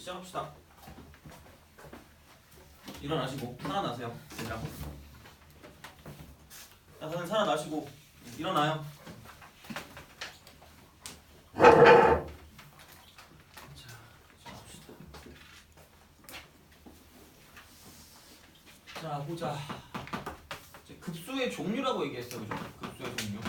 시작합시다. 일어나시고 살아나세요. 자, 다들 살아나시고 일어나요. 자, 보자. 급수의 종류라고 얘기했어요, 그죠? 급수의 종류.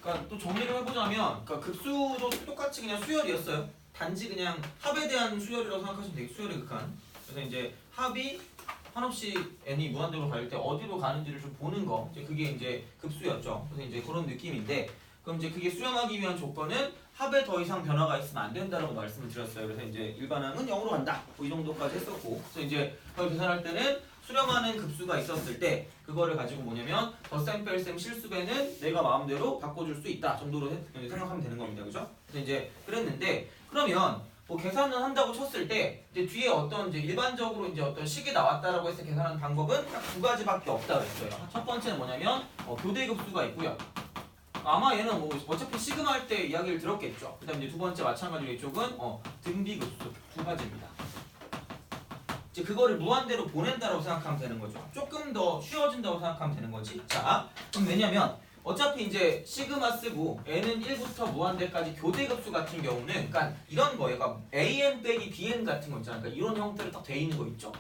그러니까 또 정리를 해보자면, 그러니까 급수도 똑같이 그냥 수열이었어요. 단지 그냥 합에 대한 수열이라고 생각하시면 되겠. 수열의 극한. 그래서 이제 합이 한없이 n이 무한대로 갈 때 어디로 가는지를 좀 보는 거. 이제 그게 이제 급수였죠. 그래서 이제 그런 느낌인데, 그럼 이제 그게 수렴하기 위한 조건은 합에 더 이상 변화가 있으면 안 된다라고 말씀을 드렸어요. 그래서 이제 일반항은 0으로 간다. 뭐 이 정도까지 했었고, 그래서 이제 그걸 계산할 때는 수렴하는 급수가 있었을 때 그거를 가지고 뭐냐면 덧셈 뺄셈 실수배는 내가 마음대로 바꿔줄 수 있다 정도로 생각하면 되는 겁니다. 그죠? 그래서 이제 그랬는데 그러면 뭐 계산을 한다고 쳤을 때 이제 뒤에 어떤 이제 일반적으로 이제 어떤 식이 나왔다라고 해서 계산하는 방법은 딱 두 가지밖에 없다 그랬어요. 첫 번째는 뭐냐면 교대 급수가 있고요. 아마 얘는 뭐 어차피 시그마 할 때 이야기를 들었겠죠. 그다음 이제 두 번째 마찬가지로 이쪽은 등비 급수 두 가지입니다. 이제 그거를 무한대로 보낸다고 생각하면 되는 거죠. 조금 더 쉬워진다고 생각하면 되는 거지. 자, 그럼 왜냐면 어차피 이제 시그마 쓰고 n은 1부터 무한대까지 교대급수 같은 경우는 그러니까 이런 거예요. 그러니까 an 빼기 bn 같은 거 있잖아요. 그러니까 이런 형태로 딱 돼 있는 거 있죠.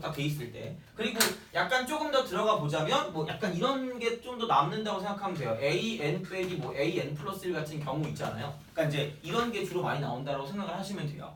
딱 돼 있을 때. 그리고 약간 조금 더 들어가 보자면 뭐 약간 이런 게 좀 더 남는다고 생각하면 돼요. an 빼기 뭐 an 플러스 1 같은 경우 있잖아요. 그러니까 이제 이런 게 주로 많이 나온다고 생각을 하시면 돼요.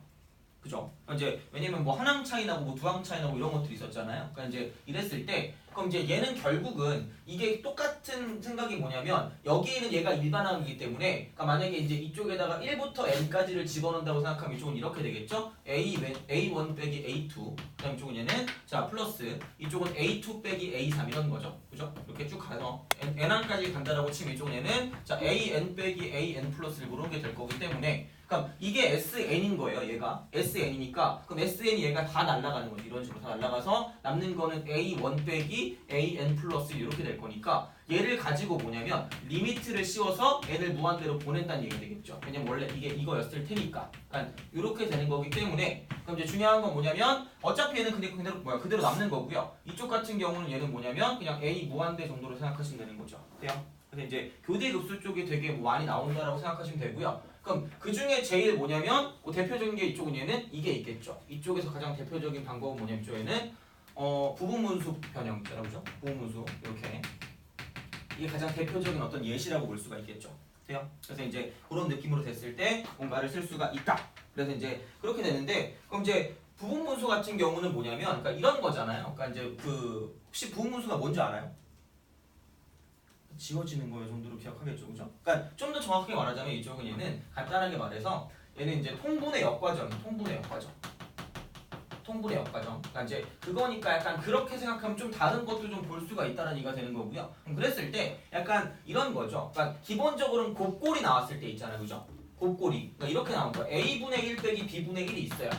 그죠? 이제 왜냐면 뭐 한 항 차이 나고 뭐 두 항 차이 나고 이런 것들이 있었잖아요. 그러니까 이제 이랬을 때 그럼 이제 얘는 결국은 이게 똑같은 생각이 뭐냐면 여기에는 얘가 일반항이기 때문에 그러니까 만약에 이제 이쪽에다가 1부터 n까지를 집어넣는다고 생각하면 이쪽은 이렇게 되겠죠? A1 빼기 A2 그다음 이쪽은 얘는 자 플러스 이쪽은 A2 빼기 A3 이런 거죠. 그죠? 이렇게 쭉 가서 n항까지 간다라고 치면 이쪽은 얘는 자 AN 빼기 AN 플러스 1 이런 게 될 거기 때문에 그럼 이게 SN인 거예요. 얘가 SN이니까 그럼 SN이 얘가 다 날아가는 거지. 이런 식으로 다 날아가서 남는 거는 A1 빼기 AN 플러스 이렇게 될 거니까 얘를 가지고 뭐냐면 리미트를 씌워서 n을 무한대로 보낸다는 얘기가 되겠죠. 왜냐면 원래 이게 이거였을 테니까. 그러니까 이렇게 되는 거기 때문에 그럼 이제 중요한 건 뭐냐면 어차피 얘는 그대로 남는 거고요. 이쪽 같은 경우는 얘는 뭐냐면 그냥 A 무한대 정도로 생각하시면 되는 거죠. 돼요? 그래서 이제 교대 급수 쪽이 되게 많이 나온다라고 생각하시면 되고요. 그럼 그 중에 제일 뭐냐면 대표적인 게 이쪽은 얘는 이게 있겠죠. 이쪽에서 가장 대표적인 방법은 뭐냐면 이쪽에는 부분문수 변형 있잖아요, 그죠? 부분문수 이렇게 이게 가장 대표적인 어떤 예시라고 볼 수가 있겠죠. 돼요? 그래서 이제 그런 느낌으로 됐을 때 뭔가를 쓸 수가 있다. 그래서 이제 그렇게 되는데 그럼 이제 부분문수 같은 경우는 뭐냐면 그러니까 이런 거잖아요. 그러니까 이제 그 혹시 부분문수가 뭔지 알아요? 지워지는 거예요 정도로 기억하겠죠, 그죠? 그러니까 좀 더 정확하게 말하자면 이쪽은 얘는 간단하게 말해서 얘는 이제 통분의 역과정. 그러니까 이제 그거니까 약간 그렇게 생각하면 좀 다른 것도 좀 볼 수가 있다는 얘기가 되는 거고요. 그랬을 때 약간 이런 거죠. 그러니까 기본적으로는 곱골이 나왔을 때 있잖아요, 그죠? 곱골이 그러니까 이렇게 나온 거야. a분의 1 빼기 b분의 1이 있어요.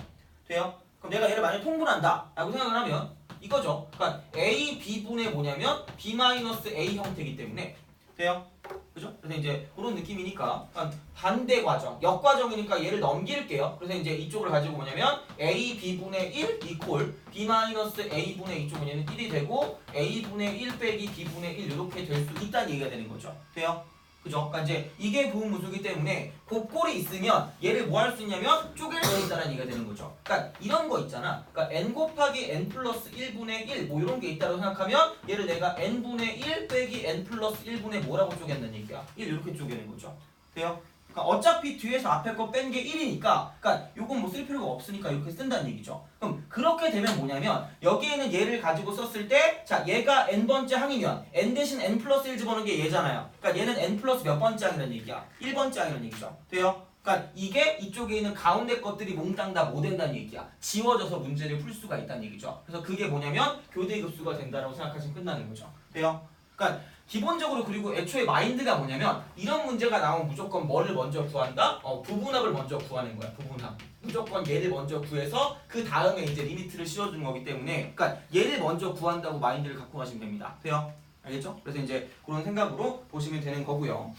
돼요? 그럼 내가 얘를 만약에 통분한다라고 생각을 하면 이거죠. 그러니까 a b분의 뭐냐면 b-a 형태이기 때문에 돼요? 그죠? 그래서 이제 그런 느낌이니까 그러니까 반대 과정, 역과정이니까 얘를 넘길게요. 그래서 이제 이쪽을 가지고 뭐냐면 a b분의 1 이퀄 b-a분의 이쪽은 얘는 1이 되고 a분의 1 빼기 b분의 1 이렇게 될 수 있다는 얘기가 되는 거죠. 돼요? 그죠? 그러니까 이제 이게 부분문수기 때문에 곱골이 있으면 얘를 뭐 할 수 있냐면 쪼갤 수 있다는 얘기가 되는 거죠. 그러니까 이런 거 있잖아. 그러니까 n 곱하기 n 플러스 1분의 1 뭐 이런 게 있다고 생각하면 얘를 내가 n분의 1 빼기 n 플러스 1분의 뭐라고 쪼갠다는 얘기야. 1 이렇게 쪼개는 거죠. 돼요? 그러니까 어차피 뒤에서 앞에 거 뺀 게 1이니까 그러니까 요건 뭐 쓸 필요가 없으니까 이렇게 쓴다는 얘기죠. 그럼 그렇게 되면 뭐냐면 여기에는 얘를 가지고 썼을 때 자 얘가 n번째 항이면 n 대신 n 플러스 1 집어넣은 게 얘잖아요. 그러니까 얘는 n 플러스 몇 번째 항이라는 얘기야? 1번째 항이라는 얘기죠. 돼요? 그러니까 이게 이쪽에 있는 가운데 것들이 몽땅 다 뭐 된다는 얘기야. 지워져서 문제를 풀 수가 있다는 얘기죠. 그래서 그게 뭐냐면 교대급수가 된다라고 생각하시면 끝나는 거죠. 돼요? 그러니까 기본적으로 그리고 애초에 마인드가 뭐냐면 이런 문제가 나오면 무조건 뭐를 먼저 구한다? 부분합을 먼저 구하는 거야. 부분합. 무조건 얘를 먼저 구해서 그 다음에 이제 리미트를 씌워주는 거기 때문에 그러니까 얘를 먼저 구한다고 마인드를 갖고 가시면 됩니다. 돼요? 알겠죠? 그래서 이제 그런 생각으로 보시면 되는 거고요.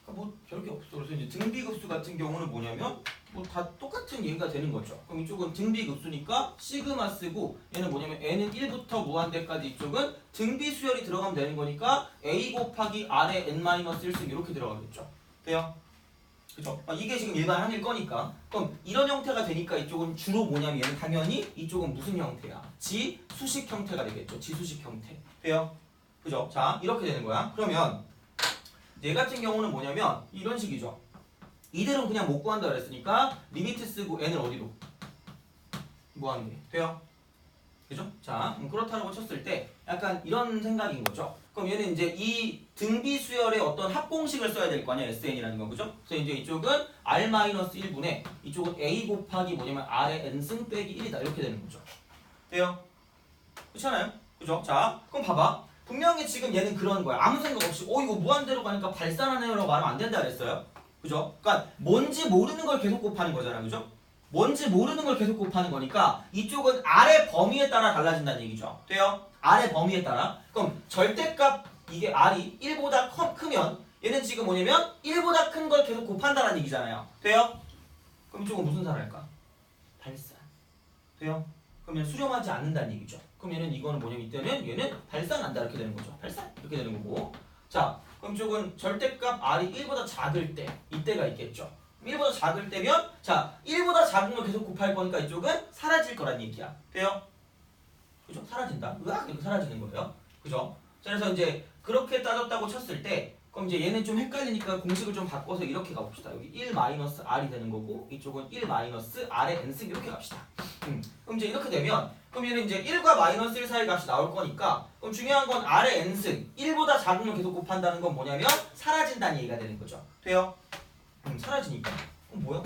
뭐 별게 없어. 그래서 이제 등비급수 같은 경우는 뭐냐면 뭐 다 똑같은 얘기가 되는 거죠. 그럼 이쪽은 등비급수니까 시그마 쓰고 얘는 뭐냐면 n은 1부터 무한대까지 이쪽은 등비 수열이 들어가면 되는 거니까 a 곱하기 r의 n-1승 이렇게 들어가겠죠. 돼요? 그죠? 이게 지금 일반 한일 거니까. 그럼 이런 형태가 되니까 이쪽은 주로 뭐냐면 얘는 당연히 이쪽은 무슨 형태야? 지수식 형태가 되겠죠. 지수식 형태. 돼요? 그죠? 자, 이렇게 되는 거야. 그러면 얘 같은 경우는 뭐냐면 이런 식이죠. 이대로 그냥 못 구한다 그랬으니까 리미트 쓰고 n을 어디로? 무한대. 돼요? 그죠? 자, 그렇다고 쳤을 때 약간 이런 생각인 거죠. 그럼 얘는 이제 이 등비 수열의 어떤 합공식을 써야 될 거 아니야, SN이라는 건, 그죠? 그래서 이제 이쪽은 R-1분의 이쪽은 A 곱하기 뭐냐면 R의 N승 빼기 1이다. 이렇게 되는 거죠. 돼요? 그렇잖아요? 그죠? 자, 그럼 봐봐. 분명히 지금 얘는 그런 거야. 아무 생각 없이, 이거 무한대로 가니까 발산하네요라고 말하면 안 된다 그랬어요. 그죠? 그러니까 뭔지 모르는 걸 계속 곱하는 거잖아. 그죠? 뭔지 모르는 걸 계속 곱하는 거니까 이쪽은 R의 범위에 따라 달라진다는 얘기죠. 돼요? R의 범위에 따라. 그럼 절대값 이게 R이 1보다 크면 얘는 지금 뭐냐면 1보다 큰 걸 계속 곱한다는 얘기잖아요. 돼요? 그럼 이쪽은 무슨 산할까? 발산. 돼요? 그럼 얘는 수렴하지 않는다는 얘기죠. 그럼 얘는 이거는 뭐냐면 이때는 얘는 발산한다 이렇게 되는 거죠. 발산 이렇게 되는 거고. 자, 그럼 이쪽은 절대값 R이 1보다 작을 때 이때가 있겠죠. 1보다 작을 때면 자 1보다 작은 걸 계속 곱할 거니까 이쪽은 사라질 거란 얘기야. 돼요? 그죠? 사라진다. 으악 이렇게 사라지는 거예요. 그죠? 그래서 이제 그렇게 따졌다고 쳤을 때 그럼 이제 얘는 좀 헷갈리니까 공식을 좀 바꿔서 이렇게 가봅시다. 여기 1-r이 되는 거고 이쪽은 1-r의 n승 이렇게 갑시다. 그럼 이제 이렇게 되면 그럼 얘는 이제 1과 마이너스 1 사이 값이 나올 거니까 그럼 중요한 건 r의 n승 1보다 작은 걸 계속 곱한다는 건 뭐냐면 사라진다는 얘기가 되는 거죠. 돼요? 사라지니까. 그럼 뭐야?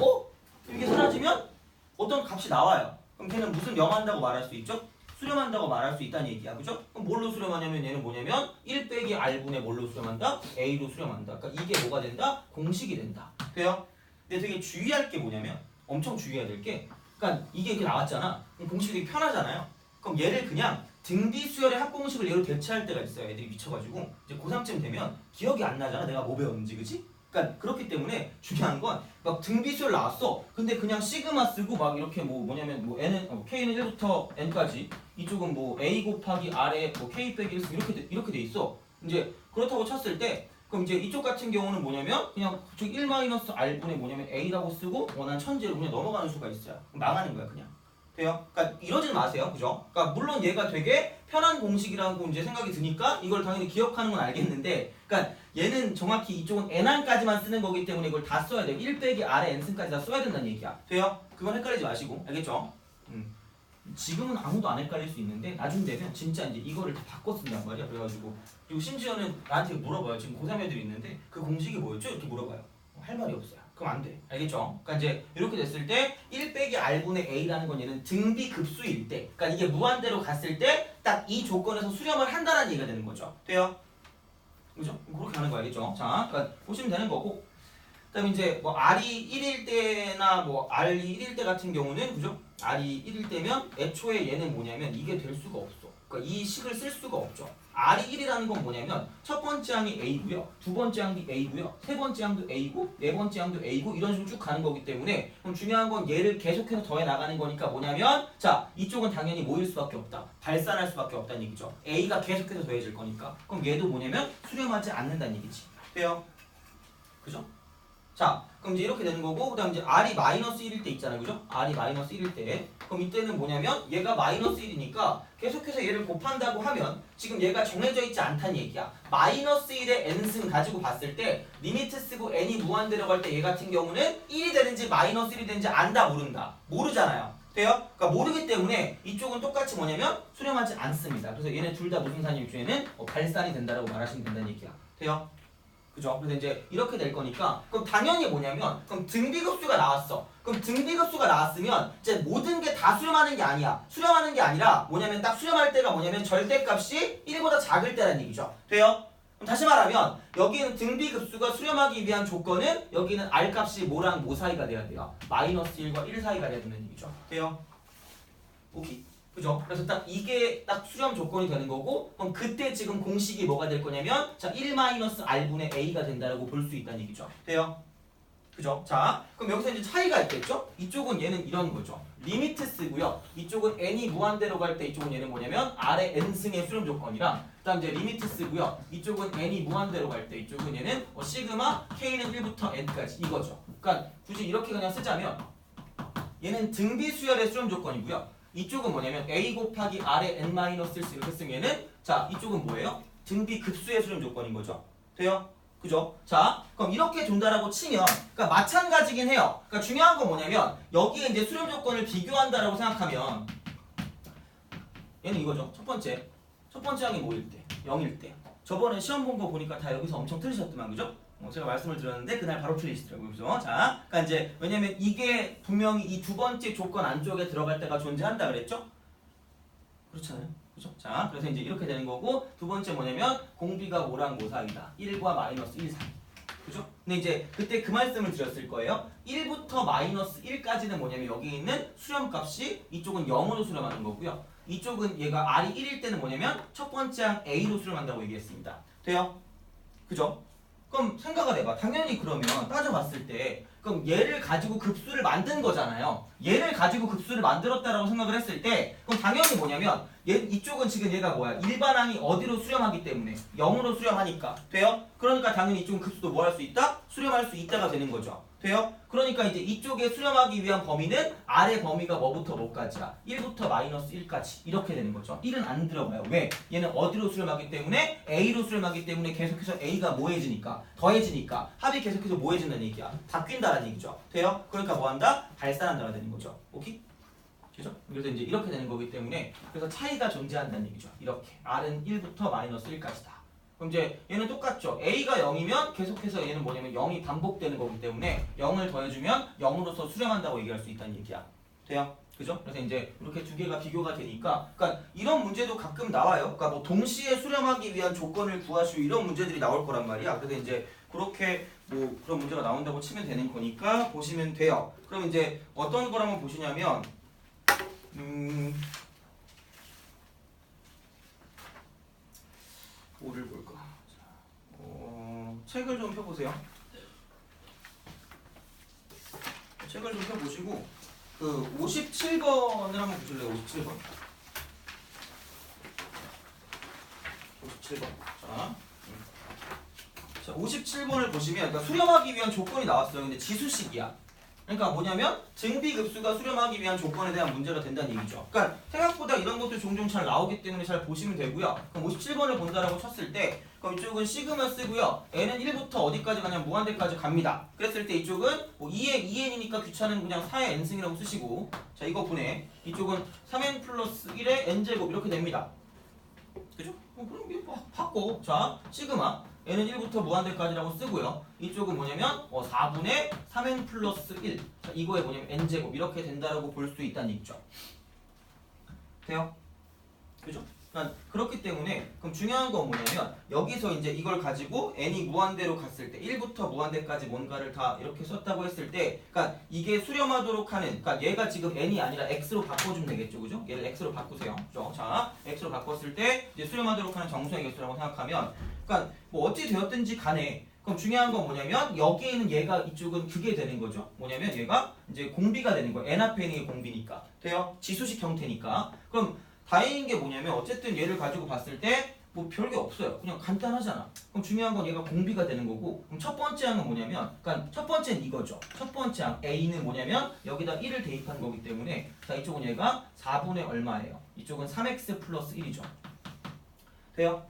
이게 사라지면 어떤 값이 나와요. 그럼 걔는 무슨 명한다고 말할 수 있죠? 수렴한다고 말할 수 있다는 얘기야. 그죠? 그럼 뭘로 수렴하냐면 얘는 뭐냐면 1 빼기 r분의 뭘로 수렴한다? a로 수렴한다. 그러니까 이게 뭐가 된다? 공식이 된다. 돼요? 근데 되게 주의할 게 뭐냐면 엄청 주의해야 될 게 그러니까 이게 이렇게 나왔잖아. 그럼 공식이 되게 편하잖아요. 그럼 얘를 그냥 등비 수열의 합공식을 얘로 대체할 때가 있어요. 애들이 미쳐가지고 이제 고3쯤 되면 기억이 안 나잖아. 내가 뭐 배웠는지. 그치? 그러니까 그렇기 때문에 중요한 건 막 등비수열 나왔어. 근데 그냥 시그마 쓰고 막 이렇게 뭐냐면 뭐 n은 k는 1부터 n까지 이쪽은 뭐 a 곱하기 r에 뭐 k 빼기 1 이렇게 돼 있어. 이제 그렇다고 쳤을 때 그럼 이제 이쪽 같은 경우는 뭐냐면 그냥 저 1-r분의 뭐냐면 a라고 쓰고 원하는 천재로 그냥 넘어가는 수가 있어요. 망하는 거야 그냥. 돼요? 그러니까 이러지 마세요. 그죠? 그러니까 물론 얘가 되게 편한 공식이라고 이제 생각이 드니까 이걸 당연히 기억하는 건 알겠는데 그러니까 얘는 정확히 이쪽은 n항까지만 쓰는 거기 때문에 이걸 다 써야 돼요. 1 빼기 r의 n승까지 다 써야 된다는 얘기야. 돼요? 그건 헷갈리지 마시고. 알겠죠? 지금은 아무도 안 헷갈릴 수 있는데 나중 되면 진짜 이제 이거를 다 바꿔 쓴단 말이야. 그래가지고 그리고 심지어는 나한테 물어봐요. 지금 고3 애들이 있는데 그 공식이 뭐였죠? 이렇게 물어봐요. 할 말이 없어요. 그럼 안 돼. 알겠죠? 그러니까 이제 이렇게 됐을 때 1 빼기 r분의 a라는 건 얘는 등비 급수일 때 그러니까 이게 무한대로 갔을 때 딱 이 조건에서 수렴을 한다는 얘기가 되는 거죠. 돼요? 그죠? 그렇게 하는 거 알겠죠? 자, 그러니까 보시면 되는 거고 그다음에 이제 뭐 r이 1일 때나 뭐 r이 1일 때 같은 경우는 그죠? r이 1일 때면 애초에 얘는 뭐냐면 이게 될 수가 없어. 그러니까 이 식을 쓸 수가 없죠. r이 1이라는 건 뭐냐면 첫 번째 항이 a고요. 두 번째 항이 a고요. 세 번째 항도 a고 네 번째 항도 a고 이런 식으로 쭉 가는 거기 때문에 그럼 중요한 건 얘를 계속해서 더해 나가는 거니까 뭐냐면 자 이쪽은 당연히 모일 수밖에 없다. 발산할 수밖에 없다는 얘기죠. a가 계속해서 더해질 거니까 그럼 얘도 뭐냐면 수렴하지 않는다는 얘기지. 돼요? 그죠? 자, 그럼 이제 이렇게 되는 거고 그다음 이제 r이 마이너스 1일 때 있잖아요. 그죠? r이 마이너스 1일 때 그럼 이때는 뭐냐면 얘가 마이너스 1이니까 계속해서 얘를 곱한다고 하면 지금 얘가 정해져 있지 않다는 얘기야. 마이너스 1의 n승 가지고 봤을 때 리미트 쓰고 n이 무한대로 갈 때 얘 같은 경우는 1이 되는지 마이너스 1이 되는지 안다 모른다. 모르잖아요. 돼요? 그러니까 모르기 때문에 이쪽은 똑같이 뭐냐면 수렴하지 않습니다. 그래서 얘네 둘 다 무슨 산이 일주에는 발산이 된다라고 말하시면 된다는 얘기야. 돼요? 그죠? 그래서 이제 이렇게 될 거니까 그럼 당연히 뭐냐면 그럼 등비급수가 나왔어. 그럼 등비급수가 나왔으면 이제 모든 게 다 수렴하는 게 아니야. 수렴하는 게 아니라 뭐냐면 딱 수렴할 때가 뭐냐면 절대값이 1보다 작을 때라는 얘기죠. 돼요? 그럼 다시 말하면 여기는 등비급수가 수렴하기 위한 조건은 여기는 r값이 뭐랑 뭐 사이가 돼야 돼요. 마이너스 1과 1 사이가 돼야 된다는 얘기죠. 돼요? 오케이. 그죠? 그래서 딱 이게 딱 수렴 조건이 되는 거고 그럼 그때 지금 공식이 뭐가 될 거냐면 자 1-r분의 a가 된다라고 볼 수 있다는 얘기죠. 돼요? 그죠? 자, 그럼 여기서 이제 차이가 있겠죠? 이쪽은 얘는 이런 거죠. 리미트 쓰고요. 이쪽은 n이 무한대로 갈 때 이쪽은 얘는 뭐냐면 아래 n승의 수렴 조건이랑 그다음 이제 리미트 쓰고요. 이쪽은 n이 무한대로 갈 때 이쪽은 얘는 시그마 k는 1부터 n까지 이거죠. 그러니까 굳이 이렇게 그냥 쓰자면 얘는 등비 수열의 수렴 조건이고요. 이쪽은 뭐냐면 a 곱하기 r의 n-1 이렇게 쓰면은 자, 이쪽은 뭐예요? 등비 급수의 수렴 조건인 거죠. 돼요? 그죠? 자, 그럼 이렇게 준다라고 치면, 그러니까 마찬가지긴 해요. 그러니까 중요한 건 뭐냐면 여기에 이제 수렴 조건을 비교한다라고 생각하면 얘는 이거죠. 첫 번째 항이 뭐일 때? 0일 때. 저번에 시험 본 거 보니까 다 여기서 엄청 틀리셨더만, 그죠? 제가 말씀을 드렸는데 그날 바로 틀리시더라고요, 그죠? 자, 그러니까 이제 왜냐면 이게 분명히 이 두 번째 조건 안쪽에 들어갈 때가 존재한다 그랬죠? 그렇잖아요. 그죠? 자, 그래서 이제 이렇게 되는 거고 두 번째 뭐냐면 공비가 뭐랑 뭐 사이다. 1과 마이너스 1 사이. 그죠? 근데 이제 그때 그 말씀을 드렸을 거예요. 1부터 마이너스 1까지는 뭐냐면 여기 있는 수렴값이 이쪽은 0으로 수렴하는 거고요. 이쪽은 얘가 r이 1일 때는 뭐냐면 첫 번째 항 a로 수렴한다고 얘기했습니다. 돼요? 그죠? 그럼 생각을 해봐. 당연히 그러면 따져봤을 때 그럼 얘를 가지고 급수를 만든 거잖아요. 얘를 가지고 급수를 만들었다라고 생각을 했을 때 그럼 당연히 뭐냐면 이쪽은 지금 얘가 뭐야? 일반항이 어디로 수렴하기 때문에 0으로 수렴하니까 돼요? 그러니까 당연히 이쪽은 급수도 뭐 할 수 있다? 수렴할 수 있다가 되는 거죠. 돼요? 그러니까 이제 이쪽에 수렴하기 위한 범위는 아래 범위가 뭐부터 뭐까지야? 1부터 마이너스 1까지 이렇게 되는 거죠. 1은 안 들어가요. 왜? 얘는 어디로 수렴하기 때문에? A로 수렴하기 때문에 계속해서 A가 뭐해지니까? 더해지니까 합이 계속해서 뭐해진다는 얘기야. 바뀐다는 얘기죠. 돼요? 그러니까 뭐한다? 발산한다가 되는 거죠. 오케이? 그죠? 그래서 이제 이렇게 되는 거기 때문에 그래서 차이가 존재한다는 얘기죠. 이렇게 R은 1부터 마이너스 1까지다. 그럼 이제 얘는 똑같죠. A가 0이면 계속해서 얘는 뭐냐면 0이 반복되는 거기 때문에 0을 더해주면 0으로서 수렴한다고 얘기할 수 있다는 얘기야. 돼요? 그죠? 그래서 이제 이렇게 두 개가 비교가 되니까 그러니까 이런 문제도 가끔 나와요. 그러니까 뭐 동시에 수렴하기 위한 조건을 구하시오 이런 문제들이 나올 거란 말이야. 그래서 이제 그렇게 뭐 그런 문제가 나온다고 치면 되는 거니까 보시면 돼요. 그럼 이제 어떤 걸 한번 보시냐면 뭐를 볼까? 책을 좀 펴보세요. 책을 좀 펴보시고 그 57번을 한번 보실래요? 57번. 57번. 자, 57번을 보시면 그러니까 수렴하기 위한 조건이 나왔어요. 근데 지수식이야. 그러니까 뭐냐면 등비급수가 수렴하기 위한 조건에 대한 문제가 된다는 얘기죠. 그러니까 생각보다 이런 것도 종종 잘 나오기 때문에 잘 보시면 되고요. 그럼 57번을 본다라고 쳤을 때 그럼 이쪽은 시그마 쓰고요. n은 1부터 어디까지 가냐면 무한대까지 갑니다. 그랬을 때 이쪽은 뭐 2n이니까 귀찮은 그냥 4의 n승이라고 쓰시고 자 이거 분해 이쪽은 3n 플러스 1의 n제곱 이렇게 됩니다. 그죠? 그럼 이거 바꿔. 자 시그마 n은 1부터 무한대까지라고 쓰고요. 이쪽은 뭐냐면 4분의 3n 플러스 1 자, 이거에 뭐냐면 n제곱 이렇게 된다라고 볼 수 있다는 얘기죠. 돼요? 그죠? 그러니까 그렇기 때문에 그럼 중요한 건 뭐냐면 여기서 이제 이걸 가지고 n이 무한대로 갔을 때 1부터 무한대까지 뭔가를 다 이렇게 썼다고 했을 때 그러니까 이게 수렴하도록 하는 그러니까 얘가 지금 n이 아니라 x로 바꿔주면 되겠죠. 그죠? 얘를 x로 바꾸세요. 그죠? 자 x로 바꿨을 때 이제 수렴하도록 하는 정수의 개수라고 생각하면 그러니까 뭐 어찌 되었든지 간에 그럼 중요한 건 뭐냐면 여기에는 얘가 이쪽은 그게 되는 거죠. 뭐냐면 얘가 이제 공비가 되는 거예요. n 앞에 있는 게 공비니까. 돼요? 지수식 형태니까. 그럼 다행인 게 뭐냐면 어쨌든 얘를 가지고 봤을 때 뭐 별게 없어요. 그냥 간단하잖아. 그럼 중요한 건 얘가 공비가 되는 거고 그럼 첫 번째 항은 뭐냐면 그러니까 첫 번째는 이거죠. 첫 번째 항 A는 뭐냐면 여기다 1을 대입한 거기 때문에 자 이쪽은 얘가 4분의 얼마예요? 이쪽은 3x 플러스 1이죠. 돼요?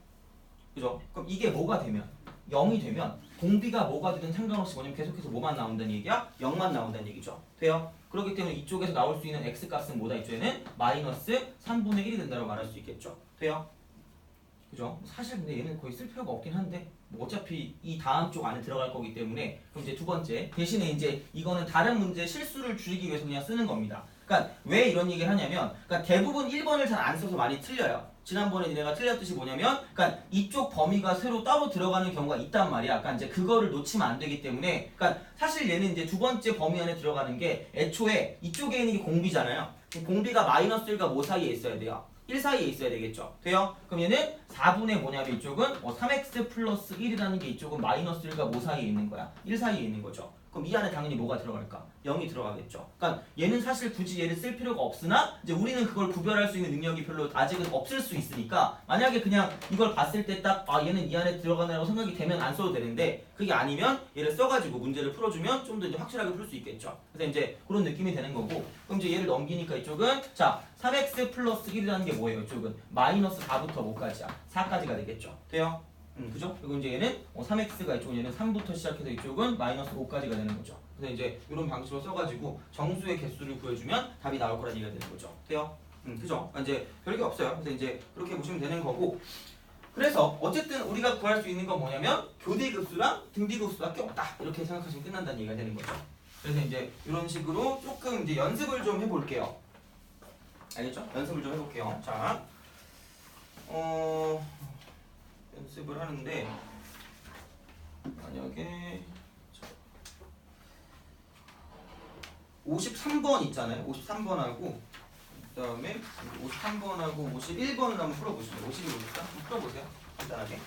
그죠? 그럼 이게 뭐가 되면 0이 되면 공비가 뭐가 되든 상관없이 뭐냐면 계속해서 뭐만 나온다는 얘기야? 0만 나온다는 얘기죠. 돼요? 그렇기 때문에 이쪽에서 나올 수 있는 x값은 뭐다? 이쪽에는 마이너스 3분의 1이 된다고 말할 수 있겠죠. 돼요? 그죠? 사실 근데 얘는 거의 쓸 필요가 없긴 한데 뭐 어차피 이 다음 쪽 안에 들어갈 거기 때문에 그럼 이제 두 번째 대신에 이제 이거는 다른 문제 실수를 줄이기 위해서 그냥 쓰는 겁니다. 그러니까 왜 이런 얘기를 하냐면 그러니까 대부분 1번을 잘 안 써서 많이 틀려요. 지난번에 니네가 틀렸듯이 뭐냐면 그러니까 이쪽 범위가 새로 따로 들어가는 경우가 있단 말이야. 그러니까 이제 그거를 놓치면 안 되기 때문에 그러니까 사실 얘는 이제 두 번째 범위 안에 들어가는 게 애초에 이쪽에 있는 게 공비잖아요. 공비가 마이너스 1과 뭐 사이에 있어야 돼요? 1 사이에 있어야 되겠죠. 돼요? 그럼 얘는 4분의 뭐냐면 이쪽은 3x 플러스 1이라는 게 이쪽은 마이너스 1과 뭐 사이에 있는 거야? 1 사이에 있는 거죠. 그럼 이 안에 당연히 뭐가 들어갈까? 0이 들어가겠죠. 그러니까 얘는 사실 굳이 얘를 쓸 필요가 없으나 이제 우리는 그걸 구별할 수 있는 능력이 별로 아직은 없을 수 있으니까 만약에 그냥 이걸 봤을 때 딱 얘는 이 안에 들어가느라고 생각이 되면 안 써도 되는데 그게 아니면 얘를 써가지고 문제를 풀어주면 좀 더 이제 확실하게 풀 수 있겠죠. 그래서 이제 그런 느낌이 되는 거고 그럼 이제 얘를 넘기니까 이쪽은 자 3x 플러스 1이라는 게 뭐예요? 이쪽은 마이너스 4부터 5까지야. 4까지가 되겠죠. 돼요? 그죠? 그리고 이제 얘는 3x가 이쪽은 얘는 3부터 시작해서 이쪽은 마이너스 5까지가 되는 거죠. 그래서 이제 이런 방식으로 써가지고 정수의 개수를 구해주면 답이 나올 거라는 얘기가 되는 거죠. 돼요? 그죠? 그러니까 이제 별게 없어요. 그래서 이제 그렇게 보시면 되는 거고. 그래서 어쨌든 우리가 구할 수 있는 건 뭐냐면 교대급수랑 등비급수밖에 없다. 이렇게 생각하시면 끝난다는 얘기가 되는 거죠. 그래서 이제 이런 식으로 조금 이제 연습을 좀 해볼게요. 알겠죠? 연습을 좀 해볼게요. 자, 연습을 하는데 만약에 53번 있잖아요. 53번하고 그 다음에 53번하고 51번을 한번 풀어보시죠. 51 볼까? 한번 풀어보세요. 간단하게.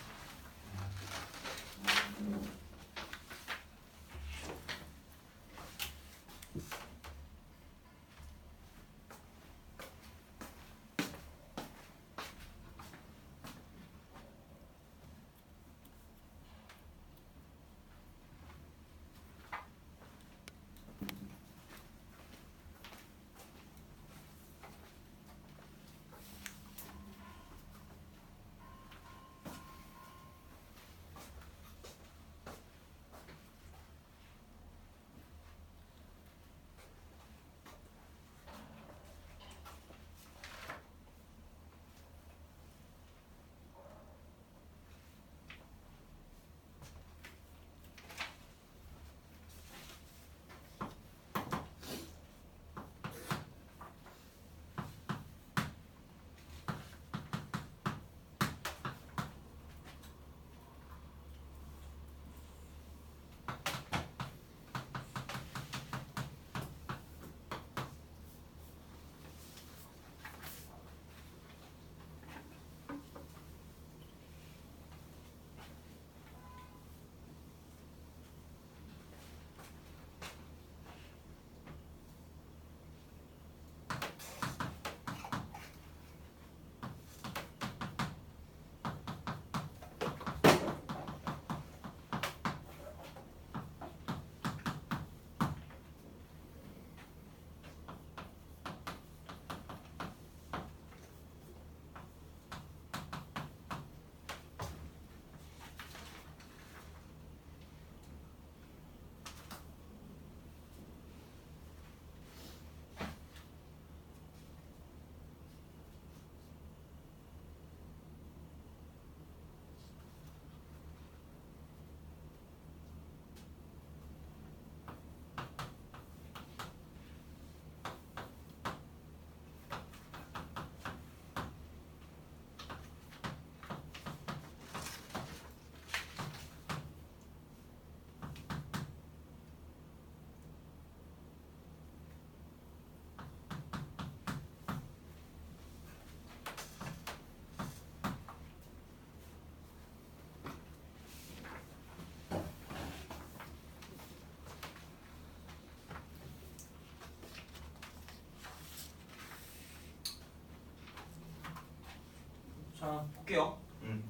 자, 볼게요.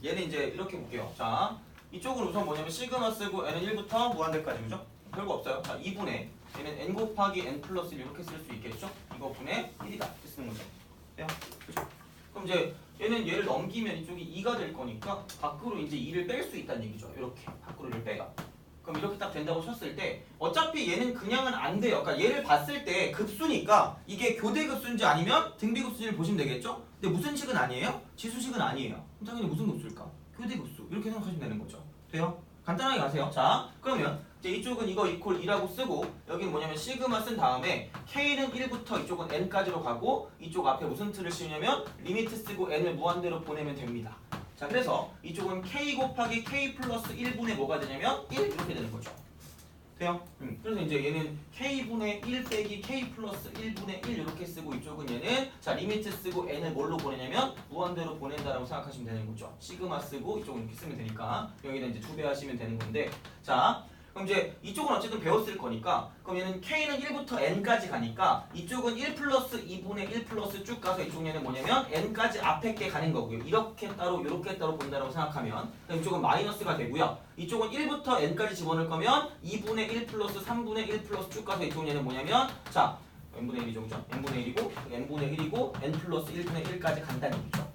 얘는 이제 이렇게 볼게요. 자, 이쪽은 우선 뭐냐면 시그마 쓰고 n은 1부터 무한대까지, 그죠? 별거 없어요. 자, 2분의 얘는 n 곱하기 n 플러스 1 이렇게 쓸 수 있겠죠? 이거 분의 1이다 이렇게 쓰는 거죠. 돼요? 그죠? 그럼 이제 얘는 얘를 넘기면 이쪽이 2가 될 거니까 밖으로 이제 2를 뺄 수 있다는 얘기죠. 이렇게 밖으로 1을 빼가. 그럼 이렇게 딱 된다고 쳤을 때 어차피 얘는 그냥은 안 돼요. 그러니까 얘를 봤을 때 급수니까 이게 교대급수인지 아니면 등비급수인지를 보시면 되겠죠? 근데 무슨 식은 아니에요? 지수식은 아니에요. 그럼 당연히 무슨 급수일까? 교대급수. 이렇게 생각하시면 되는 거죠. 돼요? 간단하게 가세요. 자, 그러면 이제 이쪽은 이거 이퀄 2라고 쓰고 여기는 뭐냐면 시그마 쓴 다음에 K는 1부터 이쪽은 N까지로 가고 이쪽 앞에 무슨 틀을 씌우냐면 리미트 쓰고 N을 무한대로 보내면 됩니다. 자, 그래서 이쪽은 K 곱하기 K 플러스 1분의 뭐가 되냐면 1 이렇게 되는 거죠. 돼요? 그래서 이제 얘는 K분의 1 빼기 K 플러스 1분의 1 이렇게 쓰고 이쪽은 얘는 자 리미트 쓰고 N을 뭘로 보내냐면 무한대로 보낸다라고 생각하시면 되는 거죠. 시그마 쓰고 이쪽은 이렇게 쓰면 되니까 여기다 이제 2배 하시면 되는 건데 자 그럼 이제 이쪽은 어쨌든 배웠을 거니까 그럼 얘는 K는 1부터 N까지 가니까 이쪽은 1 플러스 2분의 1 플러스 쭉 가서 이쪽 얘는 뭐냐면 N까지 앞에 게 가는 거고요. 이렇게 따로 이렇게 따로 본다라고 생각하면 그럼 이쪽은 마이너스가 되고요. 이쪽은 1부터 N까지 집어넣을 거면 2분의 1 플러스 3분의 1 플러스 쭉 가서 이쪽 얘는 뭐냐면 자 n분의 1이죠. 그죠? n분의 1이고 n분의 1이고 n 플러스 1분의 1까지 간다는 얘기죠.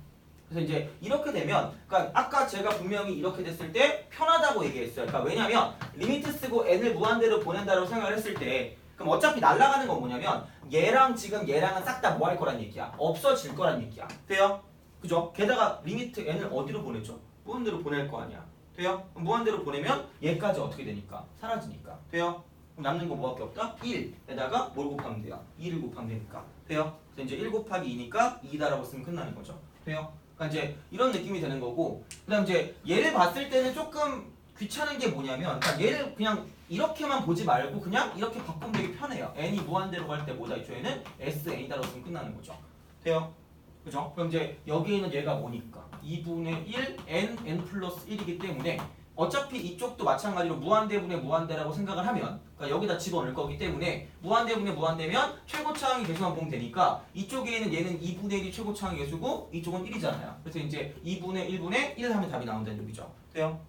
그래서 이제 이렇게 되면 그러니까 아까 제가 분명히 이렇게 됐을 때 편하다고 얘기했어요. 그러니까 왜냐면 리미트 쓰고 n을 무한대로 보낸다고 생각을 했을 때 그럼 어차피 날아가는 건 뭐냐면 얘랑 지금 얘랑은 싹 다 뭐 할 거란 얘기야? 없어질 거란 얘기야. 돼요? 그죠? 게다가 리미트 n을 어디로 보내죠? 무한대로 보낼 거 아니야. 돼요? 그럼 무한대로 보내면 얘까지 어떻게 되니까? 사라지니까. 돼요? 그럼 남는 거 뭐밖에 없다? 1에다가 뭘 곱하면 돼요? 2를 곱하면 되니까. 돼요? 그래서 이제 1 곱하기 2니까 2다라고 쓰면 끝나는 거죠. 돼요? 그러니까 이제 이런 느낌이 되는 거고 그다음 이제 얘를 봤을 때는 조금 귀찮은 게 뭐냐면 그러니까 얘를 그냥 이렇게만 보지 말고 그냥 이렇게 바꾸면 되게 편해요. n이 무한대로 갈 때 뭐다? 이쪽에는 sn이다라고 쓰면 끝나는 거죠. 돼요? 그죠? 그럼 이제 여기에는 얘가 뭐니까 2분의 1 n 플러스 1이기 때문에 어차피 이쪽도 마찬가지로 무한대분의 무한대라고 생각을 하면 그러니까 여기다 집어넣을 거기 때문에 무한대분의 무한대면 최고차항이 개수만 보면 되니까 이쪽에는 얘는 2분의 1이 최고차항의 개수고 이쪽은 1이잖아요. 그래서 이제 2분의 1분의 1 하면 답이 나온다는 얘기죠. 돼요?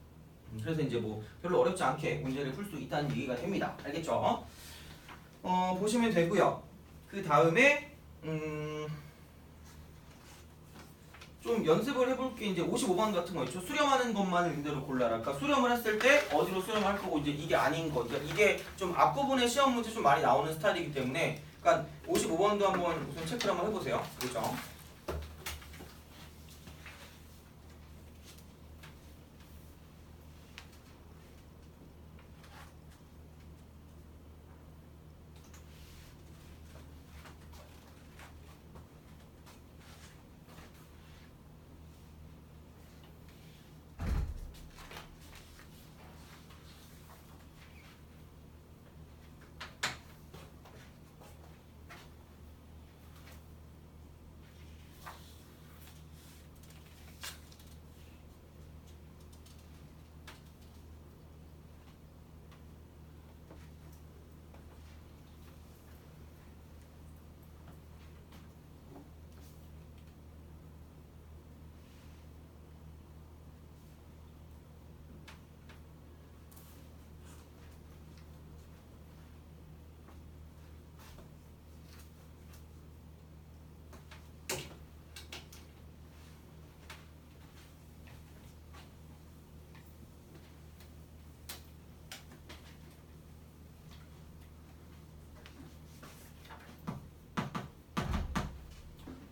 그래서 이제 뭐 별로 어렵지 않게 문제를 풀 수 있다는 얘기가 됩니다. 알겠죠? 보시면 되고요. 그 다음에 좀 연습을 해볼 게 이제 55번 같은 거 있죠. 수렴하는 것만을 그대로 골라라. 그러니까 수렴을 했을 때 어디로 수렴할 거고 이제 이게 아닌 거. 그러니까 이게 좀 앞부분에 시험 문제 좀 많이 나오는 스타일이기 때문에 그러니까 55번도 한번 우선 체크를 한번 해보세요. 그렇죠?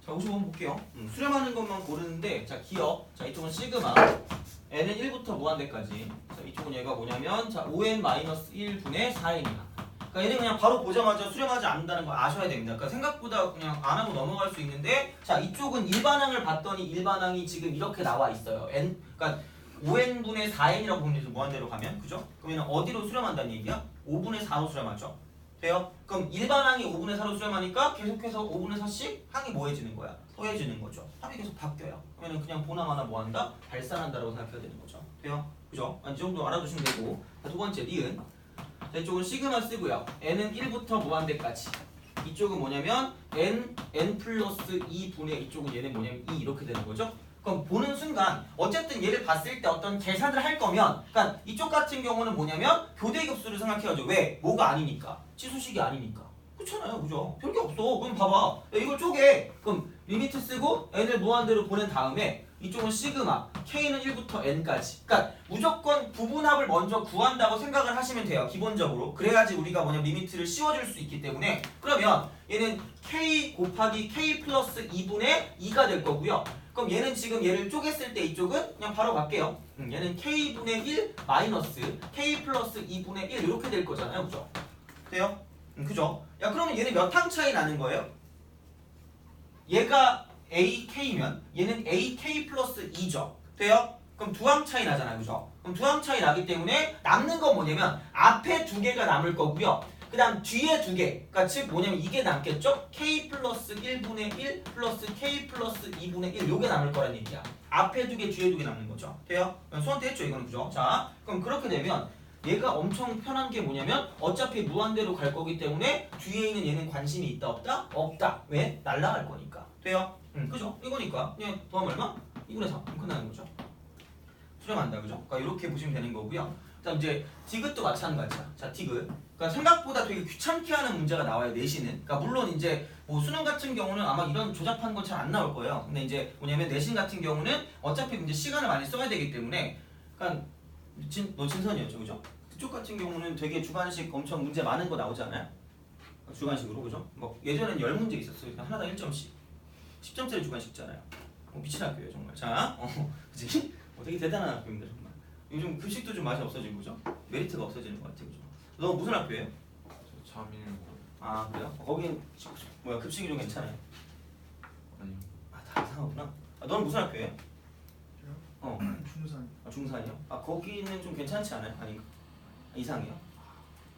자, 55번 볼게요. 수렴하는 것만 고르는데 자, 기억. 자, 이쪽은 시그마. n은 1부터 무한대까지. 자, 이쪽은 얘가 뭐냐면 자, 5n-1분의 4n이야. 그러니까 얘는 그냥 바로 보자마자 수렴하지 않는다는 걸 아셔야 됩니다. 그러니까 생각보다 그냥 안 하고 넘어갈 수 있는데 자, 이쪽은 일반항을 봤더니 일반항이 지금 이렇게 나와 있어요. 그러니까 5n분의 4n이라고 보면 돼서 무한대로 가면 그죠? 그러면 어디로 수렴한다는 얘기야? 5분의 4로 수렴하죠. 돼요? 그럼 일반항이 5분의 4로 수렴하니까 계속해서 5분의 4씩 항이 뭐해지는 거야? 더해지는 거죠. 합이 계속 바뀌어요. 그러면 그냥 보남 하나 뭐 한다? 발산한다라고 생각해야 되는 거죠. 돼요? 그죠? 이 정도 알아두시면 되고 자, 두 번째 니은 자, 이쪽은 시그마 쓰고요. n은 1부터 무한대까지 이쪽은 뭐냐면 n 플러스 2분의 이쪽은 얘는 뭐냐면 2 이렇게 되는 거죠. 그럼 보는 순간 어쨌든 얘를 봤을 때 어떤 계산을 할 거면 그러니까 이쪽 같은 경우는 뭐냐면 교대급수를 생각해야죠. 왜? 뭐가 아니니까. 치수식이 아니니까. 그렇잖아요. 그죠? 별게 없어. 그럼 봐봐. 야, 이걸 쪼개. 그럼 리미트 쓰고 n을 무한대로 보낸 다음에 이쪽은 시그마 k는 1부터 n까지. 그러니까 무조건 부분합을 먼저 구한다고 생각을 하시면 돼요. 기본적으로. 그래야지 우리가 뭐냐면 리미트를 씌워줄 수 있기 때문에 그러면 얘는 k 곱하기 k 플러스 2분의 2가 될 거고요. 그럼 얘는 지금 얘를 쪼갰을 때 이쪽은 그냥 바로 갈게요. 얘는 k분의 1 마이너스 k 플러스 2분의 1 이렇게 될 거잖아요. 그죠? 돼요? 그죠? 야 그러면 얘는 몇 항 차이 나는 거예요? 얘가 ak면 얘는 ak 플러스 2죠. 돼요? 그럼 두 항 차이 나잖아요. 그죠? 그럼 두 항 차이 나기 때문에 남는 건 뭐냐면 앞에 두 개가 남을 거고요. 그 다음 뒤에 두 개, 그러니까 즉 뭐냐면 이게 남겠죠? k 플러스 1분의 1 플러스 k 플러스 2분의 1 요게 남을 거란 얘기야. 앞에 두 개, 뒤에 두 개 남는 거죠. 돼요? 수원때 했죠 이거는. 그죠? 자, 그럼 그렇게 되면 얘가 엄청 편한 게 뭐냐면 어차피 무한대로 갈 거기 때문에 뒤에 있는 얘는 관심이 있다 없다? 없다. 왜? 날라갈 거니까. 돼요? 그죠? 이거니까 그냥 더하면 얼마? 2분의 3 끝나는 거죠. 수렴한다. 그죠? 그러니까 이렇게 보시면 되는 거고요. 그다음 이제 디귿도 마찬가지야. 자, 디귿. 그러니까 생각보다 되게 귀찮게 하는 문제가 나와요. 내신은. 그러니까 물론 이제 뭐 수능 같은 경우는 아마 이런 조잡한 건 잘 안 나올 거예요. 근데 이제 뭐냐면 내신 같은 경우는 어차피 이제 시간을 많이 써야 되기 때문에 그러니까 너 진선이었죠, 그죠? 그쪽 같은 경우는 되게 주관식 엄청 문제 많은 거 나오잖아요. 주관식으로, 그죠? 뭐 예전엔 10문제 있었어요. 그냥 하나당 1점씩. 10점짜리 주관식잖아요. 미친 학교예요, 정말. 자, 그치? 되게 대단한 학교입니다, 정말. 요즘 급식도 좀 맛이 없어지고, 그죠? 메리트가 없어지는 것 같아요, 그죠? 너 무슨 학교예요? 저 자민고. 아, 그래요? 거긴 뭐야, 급식이 좀 괜찮아요? 아니요. 아, 다 이상하구나. 아, 너는 무슨 학교예요? 중산. 아, 중산이요? 아, 거기는 좀 괜찮지 않아요? 아닌가? 아, 이상해요?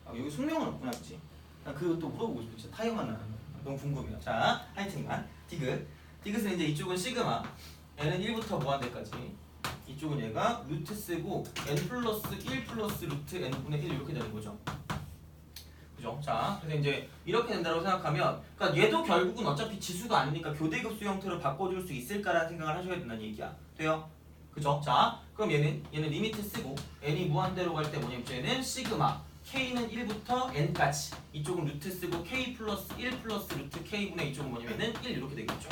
아, 여기 숙명은 없구나, 그치? 난 그것도 물어보고 싶어, 진짜 타이어만 나는 거. 너무 궁금해요. 자, 하여튼간 디귿. 디귿은 이제 이쪽은 시그마, n은 1부터 무한대까지. 이쪽은 얘가 루트 쓰고 n 플러스 1 플러스 루트 n분의 1 이렇게 되는 거죠. 그죠? 자, 그래서 이제 이렇게 된다고 생각하면, 그러니까 얘도 결국은 어차피 지수가 아니니까 교대급수 형태로 바꿔줄 수 있을까라는 생각을 하셔야 된다는 얘기야. 돼요? 그죠? 자, 그럼 얘는 리미트 쓰고 n이 무한대로 갈 때 뭐냐면 얘는 시그마 k는 1부터 n까지, 이쪽은 루트 쓰고 k 플러스 1 플러스 루트 k분의 이쪽은 뭐냐면은 1 이렇게 되겠죠.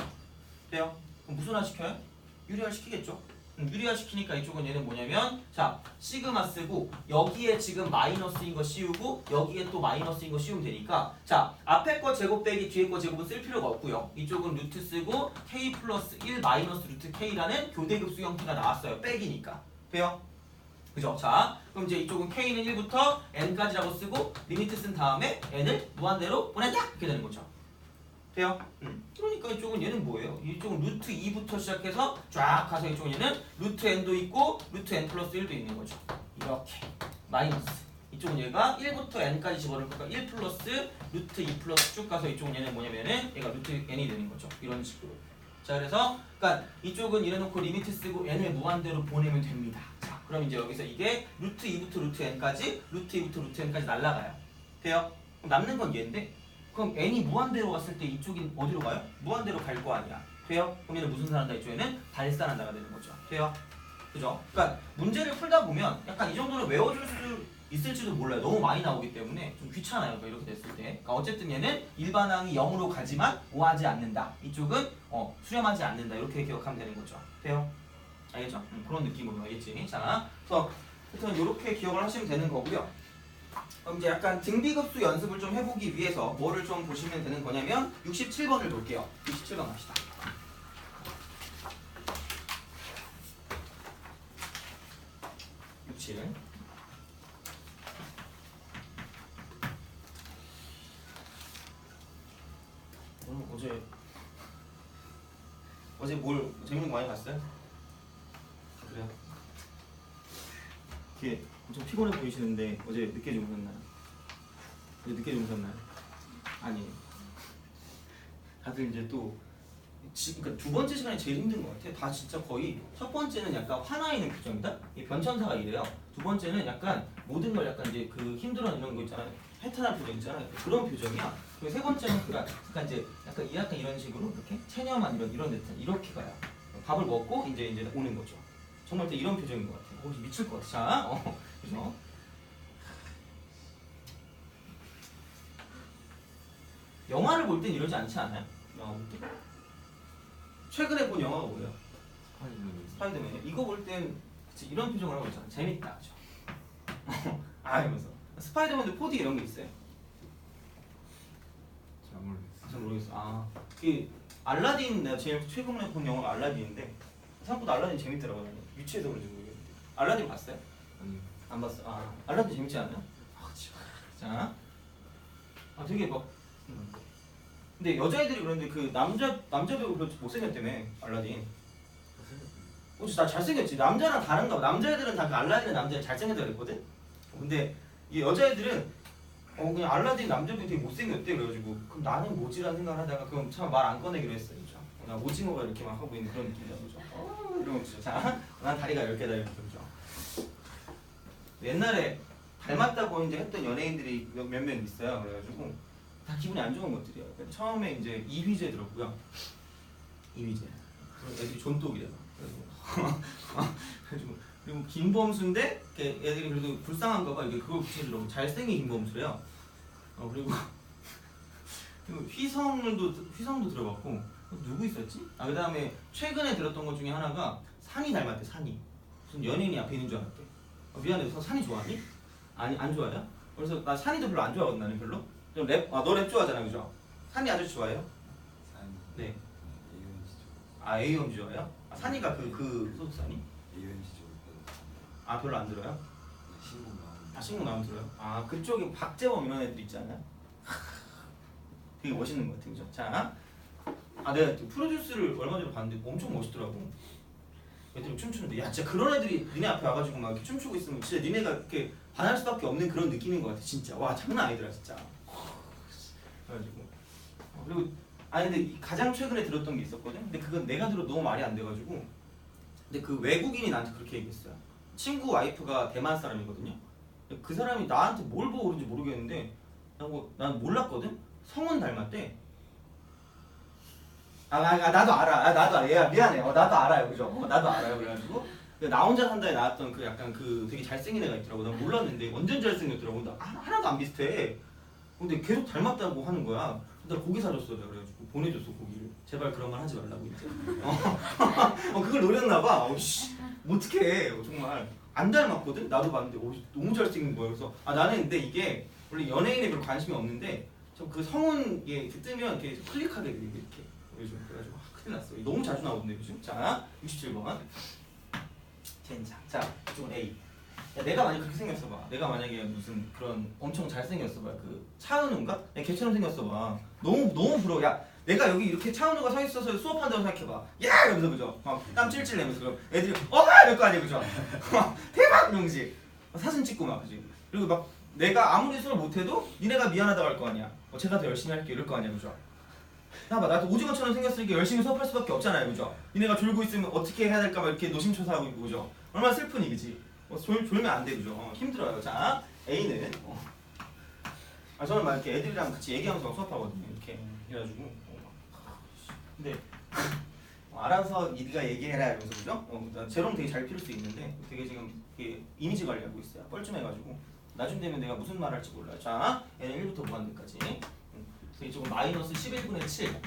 돼요? 그럼 무슨 화 시켜요? 유리화 시키겠죠. 유리화 시키니까 이쪽은 얘는 뭐냐면 자, 시그마 쓰고 여기에 지금 마이너스인 거 씌우고 여기에 또 마이너스인 거 씌우면 되니까 자, 앞에 거 제곱 빼기 뒤에 거 제곱은 쓸 필요가 없고요. 이쪽은 루트 쓰고 k 플러스 1 마이너스 루트 k라는 교대급수 형태가 나왔어요. 빼기니까. 돼요? 그죠? 자, 그럼 이제 이쪽은 k는 1부터 n까지라고 쓰고 리미트 쓴 다음에 n을 무한대로 보낸다! 이렇게 되는 거죠. 돼요? 그러니까 이쪽은 얘는 뭐예요? 이쪽은 루트 2부터 시작해서 쫙 가서 이쪽은 얘는 루트 n도 있고 루트 n 플러스 1도 있는 거죠. 이렇게 마이너스. 이쪽은 얘가 1부터 n까지 집어넣을 거니까 1 플러스 루트 2 플러스 쭉 가서 이쪽은 얘는 뭐냐면은 얘가 루트 n이 되는 거죠. 이런 식으로. 자, 그래서 그러니까 이쪽은 이래놓고 리미트 쓰고 n을 무한대로 보내면 됩니다. 자, 그럼 이제 여기서 이게 루트 2부터 루트 n까지 루트 2부터 루트 n까지 날라가요. 돼요? 그럼 남는 건 얘인데 그럼 n이 무한대로 갔을 때 이쪽이 어디로 가요? 무한대로 갈 거 아니야. 돼요? 그럼 얘는 무슨 산한다? 이쪽에는 발산한다가 되는 거죠. 돼요? 그죠? 그러니까 문제를 풀다 보면 약간 이 정도는 외워줄 수 있을지도 몰라요. 너무 많이 나오기 때문에 좀 귀찮아요. 그러니까 이렇게 됐을 때. 그러니까 어쨌든 얘는 일반항이 0으로 가지만 오하지 않는다. 이쪽은 수렴하지 않는다. 이렇게 기억하면 되는 거죠. 돼요? 알겠죠? 그런 느낌으로 알겠지? 자, 그래서 하여튼 이렇게 기억을 하시면 되는 거고요. 그럼 이제 약간 등비급수 연습을 좀 해보기 위해서 뭐를 좀 보시면 되는 거냐면 67번을 볼게요. 67번 갑시다. 어제 뭘 재밌는 거 많이 봤어요? 그래요? 이렇게 엄청 피곤해 보이시는데 어제 늦게 주무셨나요? 어제 늦게 주무셨나요? 아니에요. 다들 이제 또 그러니까 두 번째 시간이 제일 힘든 것 같아요. 다 진짜 거의 첫 번째는 약간 화나 있는 표정이다. 이 변천사가 이래요. 두 번째는 약간 모든 걸 약간 이제 그 힘들어 이런 거 있잖아요. 해탈한 표정 있잖아요. 그런 표정이야. 그리고 세 번째는 그러니까 이제 약간 이런 식으로 이렇게 체념한 이런 듯한 이렇게 가요. 밥을 먹고 이제 오는 거죠. 정말 이런 표정인 것 같아요. 미칠 것 같아. 자, 그래서 영화를 볼 땐 이러지 않지 않아요? 영화 볼 때? 최근에 본 영화가 뭐예요? 스파이더맨이요? 이거 볼 땐 이런 표정을 하고 있잖아. 재밌다, 그죠? 이러면서 스파이더맨도 4D 이런 게 있어요? 잘 모르겠어. 그 알라딘 내가 제일 최근에 본 영화가 알라딘인데 생각보다 알라딘 재밌더라고요. 유치해서 그런지 모르겠는데 알라딘 봤어요? 아니요. 안 봤어. 알라딘 재밌지 않아요? 자, 되게 막 근데 여자애들이 그런데 그 남자 배우 그렇게 못생겼다며 알라딘. 나 잘생겼지. 남자랑 다른가 봐. 남자애들은 다 그 알라딘의 남자애 잘생겼다 그랬거든. 근데 이 여자애들은 그냥 알라딘 남자 배우 되게 못생겼대. 그래가지고 그럼 나는 뭐지라는 생각을 하다가 그럼 참 말 안 꺼내기로 했어요. 그죠? 나 오징어가 이렇게 막 하고 있는 그런 느낌이야. 그죠? 이런 거 진짜. 자, 난 다리가 10개다 이렇게 그죠? 옛날에 닮았다고 이제 했던 연예인들이 몇 명 있어요. 그래가지고 다 기분이 안 좋은 것들이에요. 처음에 이제 이휘재 들었고요. 이휘재. 애들이 존독이래요. 그래가지고 그리고 김범수인데 애들이 그래도 불쌍한가 봐. 이게 그걸 붙여주려고 잘생긴 김범수래요. 그리고 휘성도 들어봤고 누구 있었지? 그다음에 최근에 들었던 것 중에 하나가 산이 닮았대. 산이 무슨 연예인이 앞에 있는 줄 알았대. 미안해, 산이 좋아하니? 아니 안 좋아해요? 그래서 나 산이도 별로 안 좋아하거든. 나는 별로. 너 랩 좋아하잖아, 그죠? 산이 아저씨 좋아해요? 네. A.O.M.G 좋아해요? 산이가 그 소속사니? A.O.M.G 쪽 별로 안 들어요? 신곡 나오는 신곡 나오면 들어요? 그쪽에 박재범 이런 애들 있지 않아요? 되게 멋있는 것 같아, 그죠? 자, 내가 프로듀스를 얼마 전에 봤는데 엄청 멋있더라고. 애들이 춤추는데, 야, 진짜 그런 애들이 니네 앞에 와가지고 막 이렇게 춤추고 있으면 진짜 니네가 이렇게 반할 수밖에 없는 그런 느낌인 것 같아, 진짜. 와, 장난 아니더라, 진짜. 그래가지고 그리고 근데 가장 최근에 들었던 게 있었거든. 근데 그건 내가 들어도 너무 말이 안 돼가지고. 근데 그 외국인이 나한테 그렇게 얘기했어요. 친구 와이프가 대만 사람이거든요. 근데 그 사람이 나한테 뭘 보고 그런지 모르겠는데, 난 몰랐거든. 성은 닮았대. 나도 알아. 나도 알아. 얘야 미안해. 나도 알아요, 그죠? 나도 알아요. 그래가지고 나 혼자 산다에 나왔던 그 약간 그 되게 잘생긴 애가 있더라고. 난 몰랐는데 완전 잘생겼더라고. 나 하나도 안 비슷해. 근데 계속 닮았다고 하는 거야. 나 고기 사줬어. 내가 그래가지고 보내줬어, 고기를. 제발 그런 말 하지 말라고 이제. 그걸 노렸나 봐. 어떡해. 정말 안 닮았거든. 나도 봤는데 너무 잘생긴 거야. 그래서 나는 근데 이게 원래 연예인에 별로 관심이 없는데 그 성운 뜨면 이렇게 클릭하게 돼, 이렇게. 그래가지고 큰일 났어. 너무 자주 나오던데 요즘. 자, 67번. 젠장. 자, 이쪽은 A. 야, 내가 만약 그렇게 생겼어 봐. 내가 만약에 무슨 그런 엄청 잘생겼어 봐. 그 차은우인가? 걔처럼 생겼어 봐. 너무 부러워. 야, 내가 여기 이렇게 차은우가 서 있어서 수업한다고 생각해 봐. 야, 이러면서 그죠? 땀 찔찔 내면서 그럼 애들이 이럴 거 아니야, 그죠? 대박 이러지. 사진 찍고 막 그지. 그리고 막 내가 아무리 수업 못해도 니네가 미안하다고 할 거 아니야. 제가 더 열심히 할게 이럴 거 아니야, 그죠? 나도 오징어처럼 생겼으니까 열심히 수업할 수밖에 없잖아요, 그죠? 니네가 졸고 있으면 어떻게 해야 될까 막 이렇게 노심초사하고 있고, 그죠? 얼마나 슬프니, 그지? 졸면 안 돼, 그죠? 힘들어요. 자, A는 저는 막 이렇게 애들이랑 같이 얘기하면서 수업하거든요, 이렇게. 그래가지고 근데 알아서 네가 얘기해라 이러면서, 그죠? 재롱 되게 잘 피울 수 있는데 되게 지금 이미지 관리하고 있어요. 뻘쭘해가지고 나중 되면 내가 무슨 말 할지 몰라요. 자, 얘는 1부터 무한대까지. 이쪽은 마이너스 11분의 7,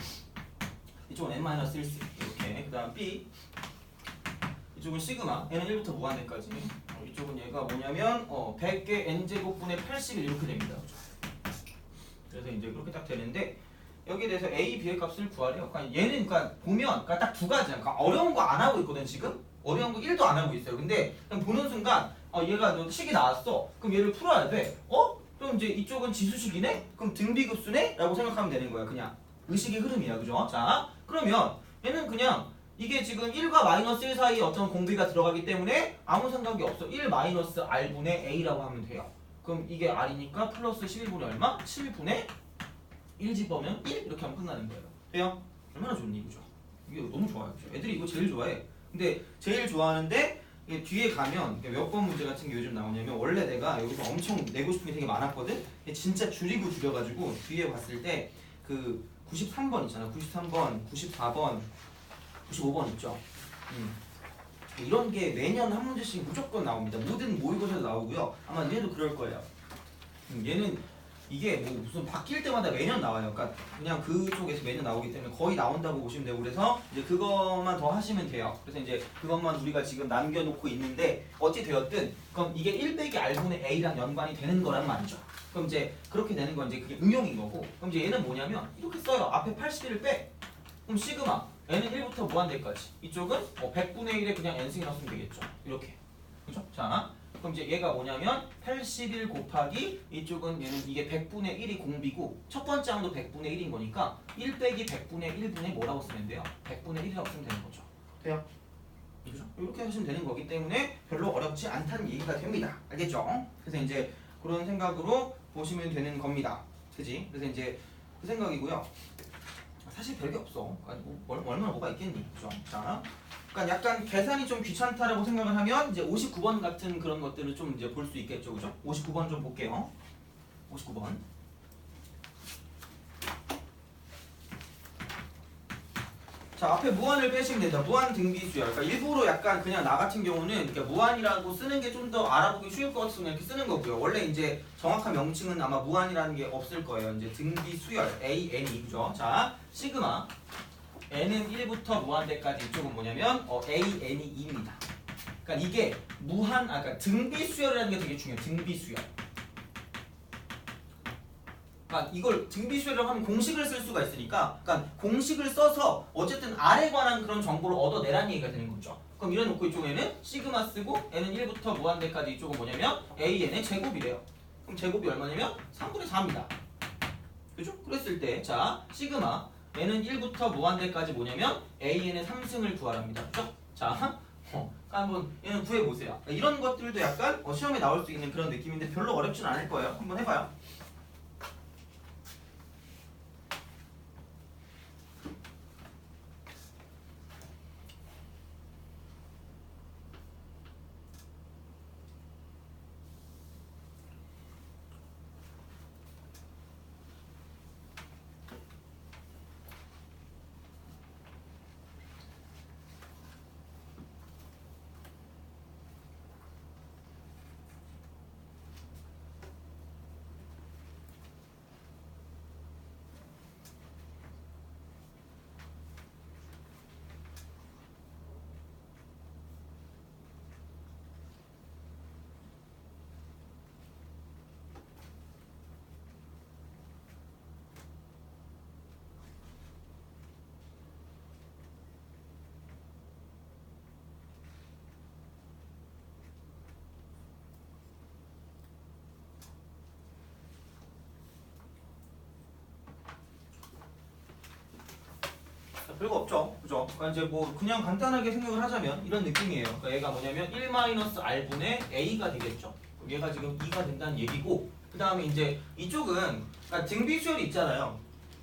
이쪽은 n-1 이렇게. 그 다음 B, 이쪽은 시그마, 얘는 1부터 무한대까지. 이쪽은 얘가 뭐냐면 100개 n제곱분의 81 이렇게 됩니다. 그래서 이제 그렇게 딱 되는데 여기에 대해서 A, B의 값을 구하래요. 그러니까 얘는 보면 딱 두 가지야. 그러니까 어려운 거 안 하고 있거든 지금. 어려운 거 1도 안 하고 있어요. 근데 그냥 보는 순간 얘가 너 식이 나왔어. 그럼 얘를 풀어야 돼. 그럼 이제 이쪽은 지수식이네? 그럼 등비급수네? 라고 생각하면 되는 거야. 그냥 의식의 흐름이야, 그죠? 자, 그러면 얘는 그냥 이게 지금 1과 마이너스 1 사이에 어떤 공비가 들어가기 때문에 아무 생각이 없어. 1 마이너스 r분의 a라고 하면 돼요. 그럼 이게 r이니까 플러스 11분의 얼마? 7분의 1 집어면 1? 이렇게 하면 끝나는 거예요. 돼요? 얼마나 좋니, 그죠? 이게 너무 좋아요, 그죠? 애들이 이거 제일 좋아해. 근데 제일 좋아하는데 뒤에 가면 몇 번 문제 같은 게 요즘 나오냐면, 원래 내가 여기서 엄청 내고 싶은 게 되게 많았거든? 진짜 줄여가지고 뒤에 봤을 때 그 93번 있잖아. 93번, 94번, 95번 있죠? 이런 게 매년 한 문제씩 무조건 나옵니다. 모든 모의고사도 나오고요. 아마 얘도 그럴 거예요. 얘는 이게 뭐 무슨 바뀔 때마다 매년 나와요. 그러니까 그냥 그쪽에서 매년 나오기 때문에 거의 나온다고 보시면 되고, 그래서 이제 그것만 더 하시면 돼요. 그래서 이제 그것만 우리가 지금 남겨놓고 있는데 어찌 되었든 그럼 이게 1 빼기 r분의 a랑 연관이 되는 거란 말이죠. 그럼 이제 그렇게 되는 건 이제 그게 응용인 거고, 그럼 이제 얘는 뭐냐면 이렇게 써요. 앞에 81을 빼. 그럼 시그마 n은 1부터 무한대까지. 이쪽은 100분의 1에 그냥 n승이 나오면 되겠죠. 이렇게. 그죠? 자, 그럼 이제 얘가 뭐냐면 81 곱하기 이쪽은 얘는 이게 100분의 1이 공비고 첫 번째 항도 100분의 1인 거니까 1 빼기 100분의 1분의 뭐라고 쓰면 돼요? 100분의 1이라고 쓰면 되는 거죠. 돼요? 그죠? 이렇게 하시면 되는 거기 때문에 별로 어렵지 않다는 얘기가 됩니다. 알겠죠? 그래서 이제 그런 생각으로 보시면 되는 겁니다. 그지? 그래서 이제 그 생각이고요. 사실 별게 없어. 얼마나 뭐가 있겠니? 그죠? 자, 그러니까 약간 계산이 좀 귀찮다라고 생각을 하면 이제 59번 같은 그런 것들을 좀 이제 볼 수 있겠죠, 그죠? 59번 좀 볼게요. 59번. 자, 앞에 무한을 빼시면 됩니다. 무한 등비수열. 그러니까 일부러 약간 그냥 나 같은 경우는 이렇게 무한이라고 쓰는 게 좀 더 알아보기 쉬울 것 같아서 이렇게 쓰는 거고요. 원래 이제 정확한 명칭은 아마 무한이라는 게 없을 거예요. 이제 등비수열 AN이 그죠? 자, 시그마 n은 1부터 무한대까지 이쪽은 뭐냐면 AN이 2입니다. 그러니까 이게 그러니까 등비수열이라는 게 되게 중요해요. 등비수열. 그러니까 이걸 등비수열이라고 하면 공식을 쓸 수가 있으니까, 그러니까 공식을 써서 어쨌든 R에 관한 그런 정보를 얻어내라는 얘기가 되는 거죠. 그럼 이래놓고 이쪽에는 시그마 쓰고 n은 1부터 무한대까지 이쪽은 뭐냐면 AN의 제곱이래요. 그럼 제곱이 얼마냐면 3분의 4입니다. 그죠? 그랬을 때 자 시그마 n은 1부터 무한대까지 뭐냐면 AN의 3승을 구하랍니다. 그죠? 자 한번 얘는 구해보세요. 이런 것들도 약간 시험에 나올 수 있는 그런 느낌인데 별로 어렵진 않을 거예요. 한번 해봐요. 별거 없죠, 그죠? 그러니까 이제 뭐 그냥 간단하게 생각을 하자면 이런 느낌이에요. 그러니까 얘가 뭐냐면 1-R분의 A가 되겠죠. 그럼 얘가 지금 2가 된다는 얘기고, 그 다음에 이제 이쪽은 그러니까 등비수열이 있잖아요,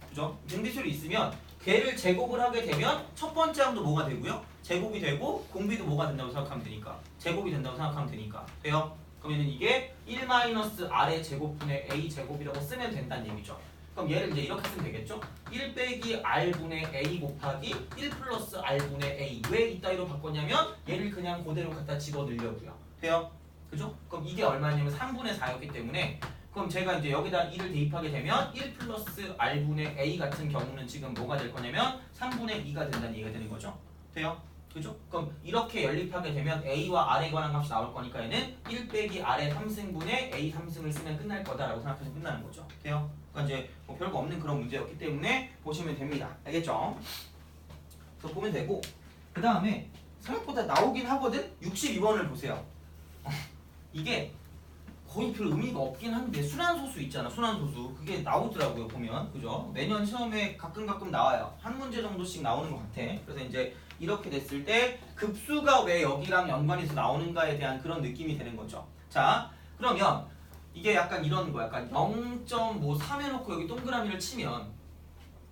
그죠? 등비수열이 있으면 걔를 제곱을 하게 되면 첫 번째 항도 뭐가 되고요? 제곱이 되고 공비도 뭐가 된다고 생각하면 되니까 제곱이 된다고 생각하면 되니까 돼요? 그러면은 이게 1-R의 제곱분의 A 제곱이라고 쓰면 된다는 얘기죠. 그럼 얘를 이제 이렇게 쓰면 되겠죠? 1 빼기 R분의 A 곱하기 1 플러스 R분의 A. 왜 이따위로 바꿨냐면 얘를 그냥 그대로 갖다 집어넣으려고요. 돼요? 그죠? 그럼 이게 얼마냐면 3분의 4였기 때문에, 그럼 제가 이제 여기다 2를 대입하게 되면 1 플러스 R분의 A 같은 경우는 지금 뭐가 될 거냐면 3분의 2가 된다는 얘기가 되는 거죠. 돼요? 그죠? 그럼 이렇게 연립하게 되면 A와 R에 관한 값이 나올 거니까 얘는 1 빼기 R의 3승분의 A 3승을 쓰면 끝날 거다라고 생각하시면 끝나는 거죠. 돼요? 그러니까 이제 뭐 별거 없는 그런 문제였기 때문에 보시면 됩니다. 알겠죠? 그래서 보면 되고, 그 다음에 생각보다 나오긴 하거든? 62번을 보세요. 이게 거의 별 의미가 없긴 한데 순환소수 있잖아, 순환소수. 그게 나오더라고요, 보면. 그죠? 매년 시험에 가끔 나와요. 한 문제 정도씩 나오는 것 같아. 그래서 이제 이렇게 됐을 때 급수가 왜 여기랑 연관해서 나오는가에 대한 그런 느낌이 되는 거죠. 자, 그러면 이게 약간 이런 거, 약간 0.3 해놓고 여기 동그라미를 치면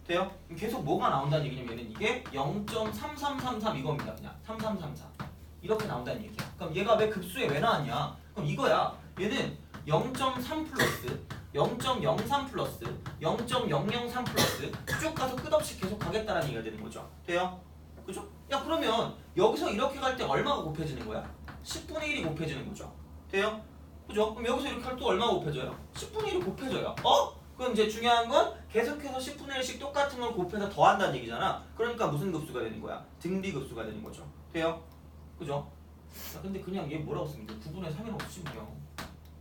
돼요? 계속 뭐가 나온다는 얘기냐면 이게 0.3333 이겁니다. 그냥 3334 이렇게 나온다는 얘기야. 그럼 얘가 왜 급수에 왜 나왔냐? 그럼 이거야. 얘는 0.3 플러스 0.03 플러스 0.003 플러스 쭉 가서 끝없이 계속 가겠다라는 얘기가 되는 거죠. 돼요? 그죠? 야, 그러면 여기서 이렇게 갈 때 얼마가 곱해지는 거야? 10분의 1이 곱해지는 거죠. 돼요? 그죠? 그럼 여기서 이렇게 할 때 얼마가 곱해져요? 10분의 1이 곱해져요. 그럼 이제 중요한 건 계속해서 10분의 1씩 똑같은 걸 곱해서 더한다는 얘기잖아. 그러니까 무슨 급수가 되는 거야? 등비급수가 되는 거죠. 돼요? 그죠? 자, 근데 그냥 얘 뭐라고 씁니까? 9분의 3이라고 쓰시면 돼요.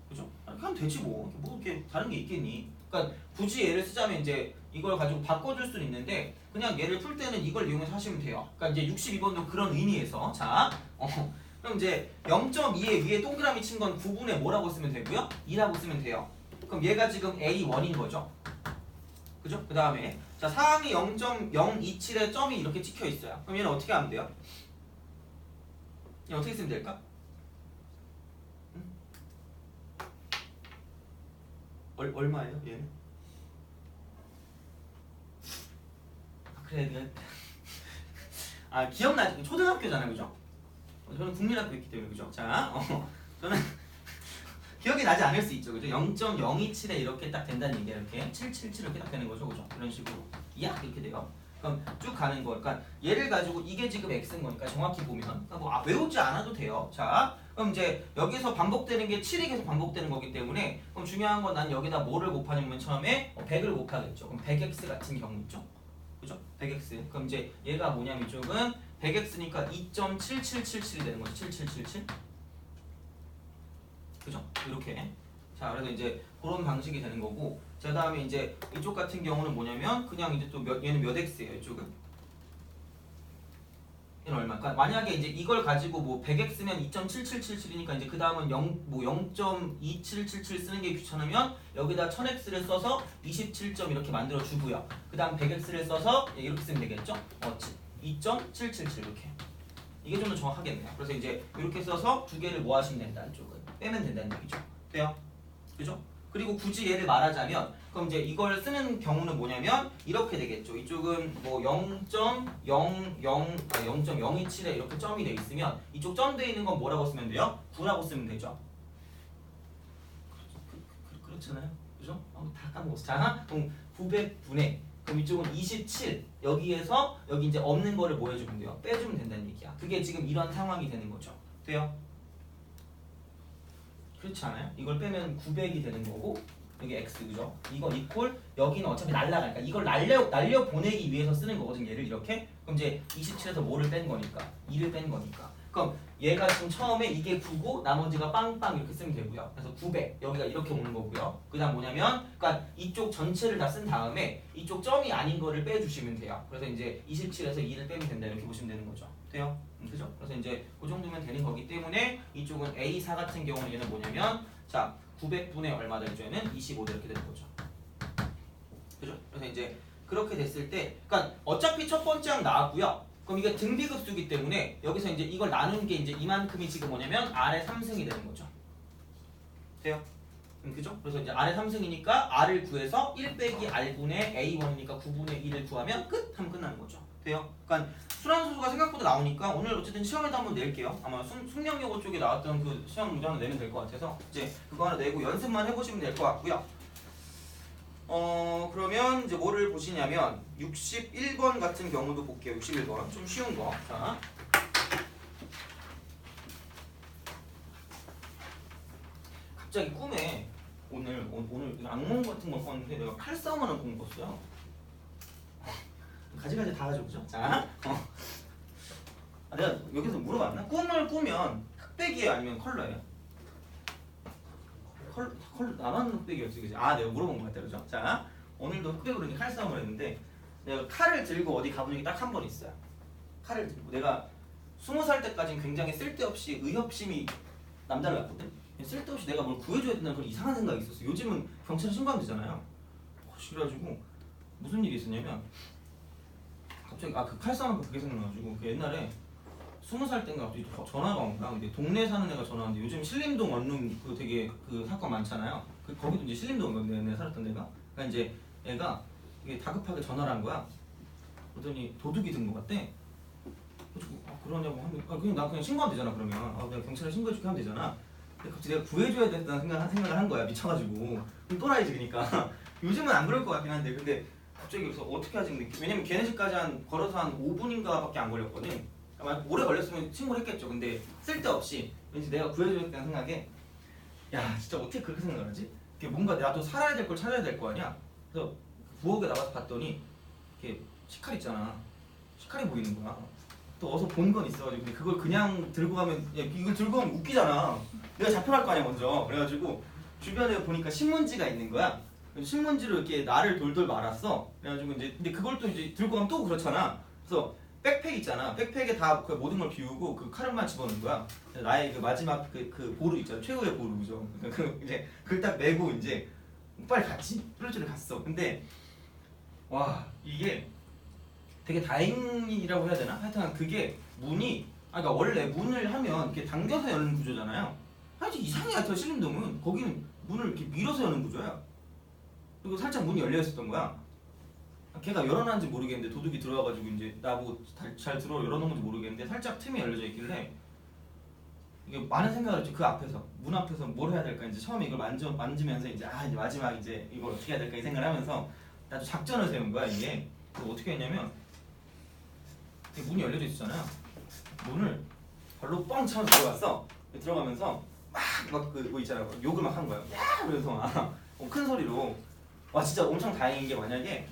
그죠? 이렇게 하면 되지 뭐. 이렇게 다른 게 있겠니? 그러니까 굳이 얘를 쓰자면 이제 이걸 가지고 바꿔줄 수는 있는데 그냥 얘를 풀 때는 이걸 이용해서 하시면 돼요. 그러니까 이제 62번도 그런 의미에서 자, 그럼 이제 0.2에 위에 동그라미 친 건 9분의 뭐라고 쓰면 되고요? 2라고 쓰면 돼요. 그럼 얘가 지금 A1인 거죠. 그죠? 그 다음에 자 사항이 0.027에 점이 이렇게 찍혀 있어요. 그럼 얘는 어떻게 하면 돼요? 얘 어떻게 쓰면 될까? 응? 얼마예요? 얘는? 그래, 아 기억나지? 초등학교잖아요, 그죠? 저는 국민학교였기 때문에 그죠? 자, 저는 기억이 나지 않을 수 있죠, 그죠? 0.027에 이렇게 딱 된다는 얘기야, 이렇게 777 이렇게 딱 되는 거죠, 그죠? 이런 식으로 야 이렇게 돼요. 그럼 쭉 가는 거, 그러니까 얘를 가지고 이게 지금 x인 거니까 정확히 보면 그러니까 뭐 외우지 않아도 돼요. 자, 그럼 이제 여기서 반복되는 게 7이 계속 반복되는 거기 때문에 그럼 중요한 건 난 여기다 뭐를 곱하냐면 처음에 100을 곱하겠죠. 그럼 100x 같은 경우 있죠, 그죠? 100x. 그럼 이제 얘가 뭐냐면 이쪽은 100x니까 2.7777이 되는 거죠. 7777. 그죠? 이렇게. 자, 그래서 이제 그런 방식이 되는 거고, 자 다음에 이제 이쪽 같은 경우는 뭐냐면 그냥 이제 또 얘는 몇 x예요, 이쪽은? 얘는 얼마? 그러니까 만약에 이제 이걸 가지고 뭐 100x면 2.7777이니까 이제 그 다음은 0.2777 쓰는 게 귀찮으면 여기다 1000x를 써서 27점 이렇게 만들어 주고요. 그 다음 100x를 써서 이렇게 쓰면 되겠죠? 2.777 이렇게. 이게 좀 더 정확하겠네요. 그래서 이제 이렇게 써서 두 개를 뭐 하시면 된다, 이쪽은 빼면 된다는 얘기죠. 돼요? 그죠? 그리고 굳이 얘를 말하자면 그럼 이제 이걸 쓰는 경우는 뭐냐면 이렇게 되겠죠. 이쪽은 뭐 0.027에 이렇게 점이 돼 있으면 이쪽 점 돼 있는 건 뭐라고 쓰면 돼요? 9라고 쓰면 되죠. 그렇잖아요. 그죠? 다 까먹었어. 자, 그럼 900분의 그럼 이쪽은 27 여기에서 여기 이제 없는 거를 뭐 해주면 돼요? 빼주면 된다는 얘기야. 그게 지금 이런 상황이 되는 거죠. 돼요? 그렇지 않아요? 이걸 빼면 900이 되는 거고 여기 x 그죠? 이건 이퀄 여기는 어차피 날라가니까 이걸 날려 보내기 위해서 쓰는 거거든, 얘를 이렇게. 그럼 이제 27에서 뭐를 뺀 거니까 2를 뺀 거니까. 그럼 얘가 지금 처음에 이게 9고 나머지가 빵빵 이렇게 쓰면 되고요. 그래서 900 여기가 이렇게 오는 거고요. 그다음 뭐냐면 그러니까 이쪽 전체를 다 쓴 다음에 이쪽 점이 아닌 거를 빼주시면 돼요. 그래서 이제 27에서 2를 빼면 된다 이렇게 보시면 되는 거죠. 돼요? 그죠? 그래서 이제 그 정도면 되는 거기 때문에 이쪽은 A4 같은 경우는 얘는 뭐냐면 자 900분의 얼마 되죠? 얘는 25대 이렇게 되는 거죠. 그죠? 그래서 이제 그렇게 됐을 때 그러니까 어차피 첫 번째 항 나왔고요. 그럼 이게 등비급수기 때문에 여기서 이제 이걸 나눈 게 이제 이만큼이 지금 뭐냐면 R의 3승이 되는 거죠. 돼요? 그죠? 그래서 이제 R의 3승이니까 R을 구해서 1 빼기 R분의 A1이니까 9분의 1을 구하면 끝! 하면 끝나는 거죠. 돼요? 그러니까 순환수가 생각보다 나오니까 오늘 어쨌든 시험에도 한번 낼게요. 아마 숙명여고 쪽에 나왔던 그 시험 문제 하나 내면 될 것 같아서 이제 그거 하나 내고 연습만 해보시면 될 것 같고요. 그러면 이제 뭐를 보시냐면 61번 같은 경우도 볼게요. 61번 좀 쉬운 거. 자, 갑자기 꿈에 오늘 악몽 같은 걸 꿨는데 내가 칼싸움하는 꿈을 꿨어요. 가지가지 다 하죠, 그죠? 자, 내가 여기서 물어봤나? 꿈을 꾸면 흑백이에요, 아니면 컬러예요? 컬러 나만 흑백이었지, 그지? 아, 내가 물어본 것 같아, 그죠? 자, 오늘도 흑백으로 이렇게 칼싸움을 했는데 내가 칼을 들고 어디 가본 적이 딱 한 번 있어요. 칼을 들고 내가 20살 때까지는 굉장히 쓸데없이 의협심이 남다를 같거든. 쓸데없이 내가 뭘 구해줘야 된다는 그런 이상한 생각이 있었어. 요즘은 경찰에 신고하면 되잖아요. 그래가지고 무슨 일이 있었냐면 갑자기 그 칼싸움 그게 생각나가지고 그 옛날에 20살 때인가 갑자기 전화가 온 거야. 근데 동네 사는 애가 전화 왔는데 요즘 신림동 원룸 그 되게 그 사건 많잖아요. 거기도 이제 신림동 건데 내가 살았던 데가. 그러니까 이제 애가 이게 다급하게 전화를 한 거야. 그러더니 도둑이 든 거 같대. 그래가지고 그러냐고 하면 그냥 나 그냥 신고하면 되잖아. 그러면 내가 경찰에 신고해줄게 하면 되잖아. 근데 갑자기 내가 구해줘야 된다는 생각을 한 거야. 미쳐가지고. 그럼 또라이지 그러니까. 요즘은 안 그럴 것 같긴 한데 근데 갑자기 그래서 어떻게 하지? 근데 왜냐면 걔네 집까지 걸어서 한 5분인가밖에 안 걸렸거든. 아마 오래 걸렸으면 신고를 했겠죠. 근데 쓸데없이 왠지 내가 구해줘야겠다는 생각에 야 진짜 어떻게 그렇게 생각을 하지? 뭔가 나도 살아야 될 걸 찾아야 될 거 아니야. 그래서 부엌에 나가서 봤더니 이렇게 식칼 있잖아. 식칼이 보이는 거야. 또 어디서 본 건 있어가지고 근데 그걸 그냥 들고 가면 야, 이걸 들고 가면 웃기잖아. 내가 잡혀갈 거 아니야 먼저. 그래가지고 주변에 보니까 신문지가 있는 거야. 신문지로 이렇게 나를 돌돌 말았어. 그래가지고 이제 근데 그걸 또 이제 들고 가면 또 그렇잖아. 그래서 백팩 있잖아. 백팩에 다 그 모든 걸 비우고 그 칼만 집어넣은 거야. 나의 그 마지막 그 보루 있잖아. 최후의 보루죠. 그 이제 그걸 딱 메고 이제 빨리 갔지. 프로젝트를 갔어. 근데 와 이게 되게 다행이라고 해야 되나? 하여튼 그게 문이 그러니까 원래 문을 하면 이렇게 당겨서 여는 구조잖아요. 하여튼 이상해. 하여튼 신림동은 거기는 문을 이렇게 밀어서 여는 구조야. 그리고 살짝 문이 열려 있었던 거야. 걔가 열어놨는지 모르겠는데 도둑이 들어와가지고 이제 나보고 잘 들어 열어놓은 건지 모르겠는데 살짝 틈이 열려져 있길래 이게 많은 생각을 했죠. 그 앞에서 문 앞에서 뭘 해야 될까 이제 처음에 이걸 만지면서 이제 이제 마지막 이제 이걸 어떻게 해야 될까 이 생각을 하면서 나도 작전을 세운 거야 이게. 그래서 어떻게 했냐면 문이 열려져 있었잖아요. 문을 발로 뻥 차면서 들어갔어. 들어가면서 막 그 뭐 있잖아요. 욕을 막 한 거야. 야! 그래서 큰 소리로 와 진짜 엄청 다행인 게 만약에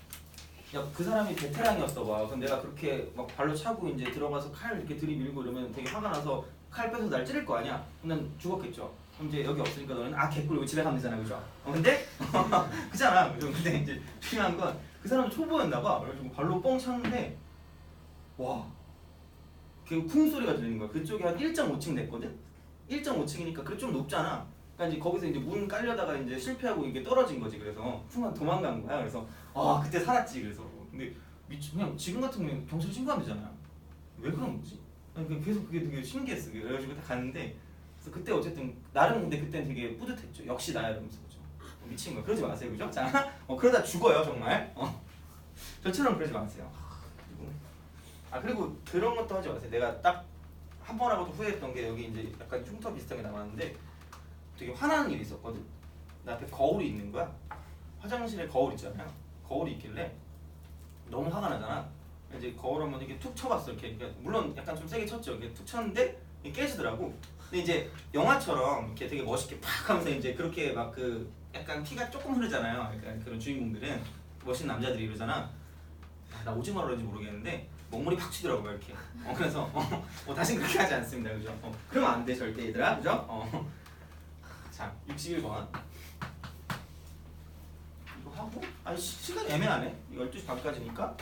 야 그 사람이 베테랑이었어 봐. 그럼 내가 그렇게 막 발로 차고 이제 들어가서 칼 이렇게 들이밀고 이러면 되게 화가 나서 칼 빼서 날 찌를 거 아니야. 그럼 난 죽었겠죠. 그럼 이제 여기 없으니까 너는 개꿀 여기 집에 가면 되잖아, 그죠? 근데 그잖아. 근데 이제 중요한 건 그 사람은 초보였나 봐. 그래가지고 발로 뻥 찼는데 와, 그 쿵 소리가 들리는 거야. 그쪽이 한 1.5층 됐거든. 1.5층이니까 그래 좀 높잖아. 그러니까 이제 거기서 이제 문 깔려다가 이제 실패하고 이게 떨어진 거지. 그래서 순간 도망간 거야. 그래서 그때 살았지. 그래서 근데 그냥 지금 같으면 경찰 신고하면 되잖아요. 왜 그런 거지? 아니, 계속 그게 되게 신기했어. 그래가지고 딱 갔는데 그래서 그때 어쨌든 나름 근데 그때는 되게 뿌듯했죠. 역시 나야 이러면서 그죠? 미친 거야. 그러지 마세요, 그죠? 자, 그러다 죽어요 정말. 저처럼 그러지 마세요. 그리고 그런 것도 하지 마세요. 내가 딱 한 번 하고도 후회했던 게 여기 이제 약간 흉터 비슷하게 남았는데 되게 화나는 일이 있었거든. 나 앞에 거울이 있는 거야. 화장실에 거울 있잖아요. 거울이 있길래 너무 화가 나잖아. 이제 거울 한번 이렇게 툭 쳐봤어. 이렇게 물론 약간 좀 세게 쳤죠. 이렇게 툭 쳤는데 이게 깨지더라고. 근데 이제 영화처럼 이렇게 되게 멋있게 팍 하면서 이제 그렇게 막 그 약간 피가 조금 흐르잖아요. 약간 그런 주인공들은 멋있는 남자들이 이러잖아. 나 오징어로 그런지 모르겠는데 먹물이 팍 치더라고 이렇게. 그래서 다신 그렇게 하지 않습니다, 그죠? 그러면 안 돼 절대 얘들아, 그죠? 자, 61번. 이거 하고 시간 애매하네. 12시 반까지니까.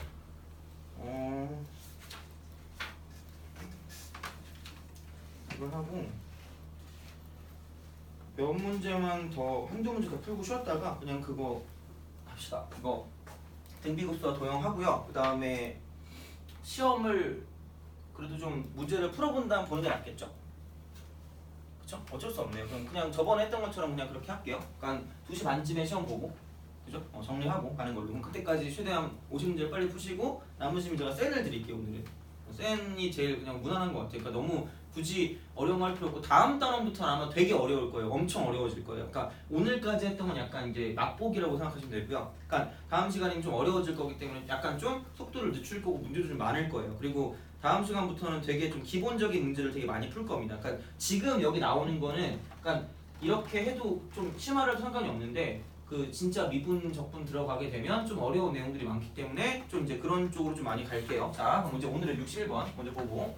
이걸 하고 몇 문제만 더 한두 문제 더 풀고 쉬었다가 그냥 그거 합시다. 이거 등비급수와 도형하고요. 그 다음에 시험을 그래도 좀 문제를 풀어본 다음 보는 게 낫겠죠? 그쵸? 어쩔 수 없네요. 그냥 저번에 했던 것처럼 그냥 그렇게 할게요. 그러니까 2시 반쯤에 시험 보고 그죠? 정리하고 가는 걸로. 그럼 그때까지 최대한 50문제를 빨리 푸시고 남으시면 제가 센을 드릴게요. 오늘은 센이 제일 그냥 무난한 것 같아요. 그러니까 너무 굳이 어려운 거 할 필요 없고 다음 단원부터는 아마 되게 어려울 거예요. 엄청 어려워질 거예요. 그러니까 오늘까지 했던 건 약간 이제 맛보기라고 생각하시면 되고요. 그러니까 다음 시간이 좀 어려워질 거기 때문에 약간 좀 속도를 늦출 거고 문제도 좀 많을 거예요. 그리고 다음 시간부터는 되게 좀 기본적인 문제를 되게 많이 풀 겁니다. 그러니까 지금 여기 나오는 거는 그러니까 이렇게 해도 좀 심하려도 상관이 없는데 그 진짜 미분 적분 들어가게 되면 좀 어려운 내용들이 많기 때문에 좀 이제 그런 쪽으로 좀 많이 갈게요. 자, 그럼 이제 오늘은 61번 먼저 보고.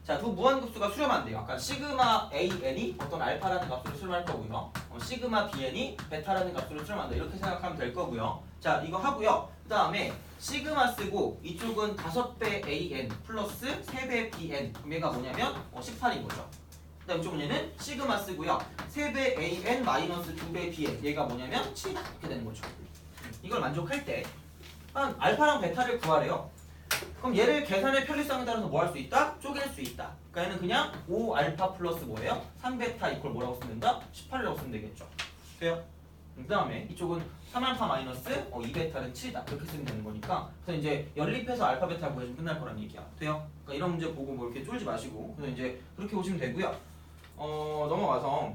자, 두 무한급수가 수렴한대요. 아까 시그마 AN이 어떤 알파라는 값으로 수렴할 거고요. 시그마 BN이 베타라는 값으로 수렴한다. 이렇게 생각하면 될 거고요. 자, 이거 하고요. 그 다음에 시그마 쓰고 이쪽은 5배 AN 플러스 3배 BN. 그럼 얘가 뭐냐면 18인 거죠. 그 다음 이쪽은 얘는 시그마 쓰고요. 3배 AN 마이너스 2배 BN. 얘가 뭐냐면 7 이렇게 되는 거죠. 이걸 만족할 때 알파랑 베타를 구하래요. 그럼 얘를 계산의 편리성에 따라서 뭐 할 수 있다? 쪼갤 수 있다. 그러니까 얘는 그냥 5알파 플러스 뭐예요? 3베타 이퀄 뭐라고 쓰면 된다? 18이라고 쓰면 되겠죠. 돼요? 그 다음에 이쪽은 3알파 마이너스 2베타는 7이다. 그렇게 쓰면 되는 거니까 그래서 이제 연립해서 알파 베타 구해주면 끝날 거란 얘기야. 돼요? 그러니까 이런 문제 보고 뭐 이렇게 쫄지 마시고 그래서 이제 그렇게 보시면 되고요. 넘어가서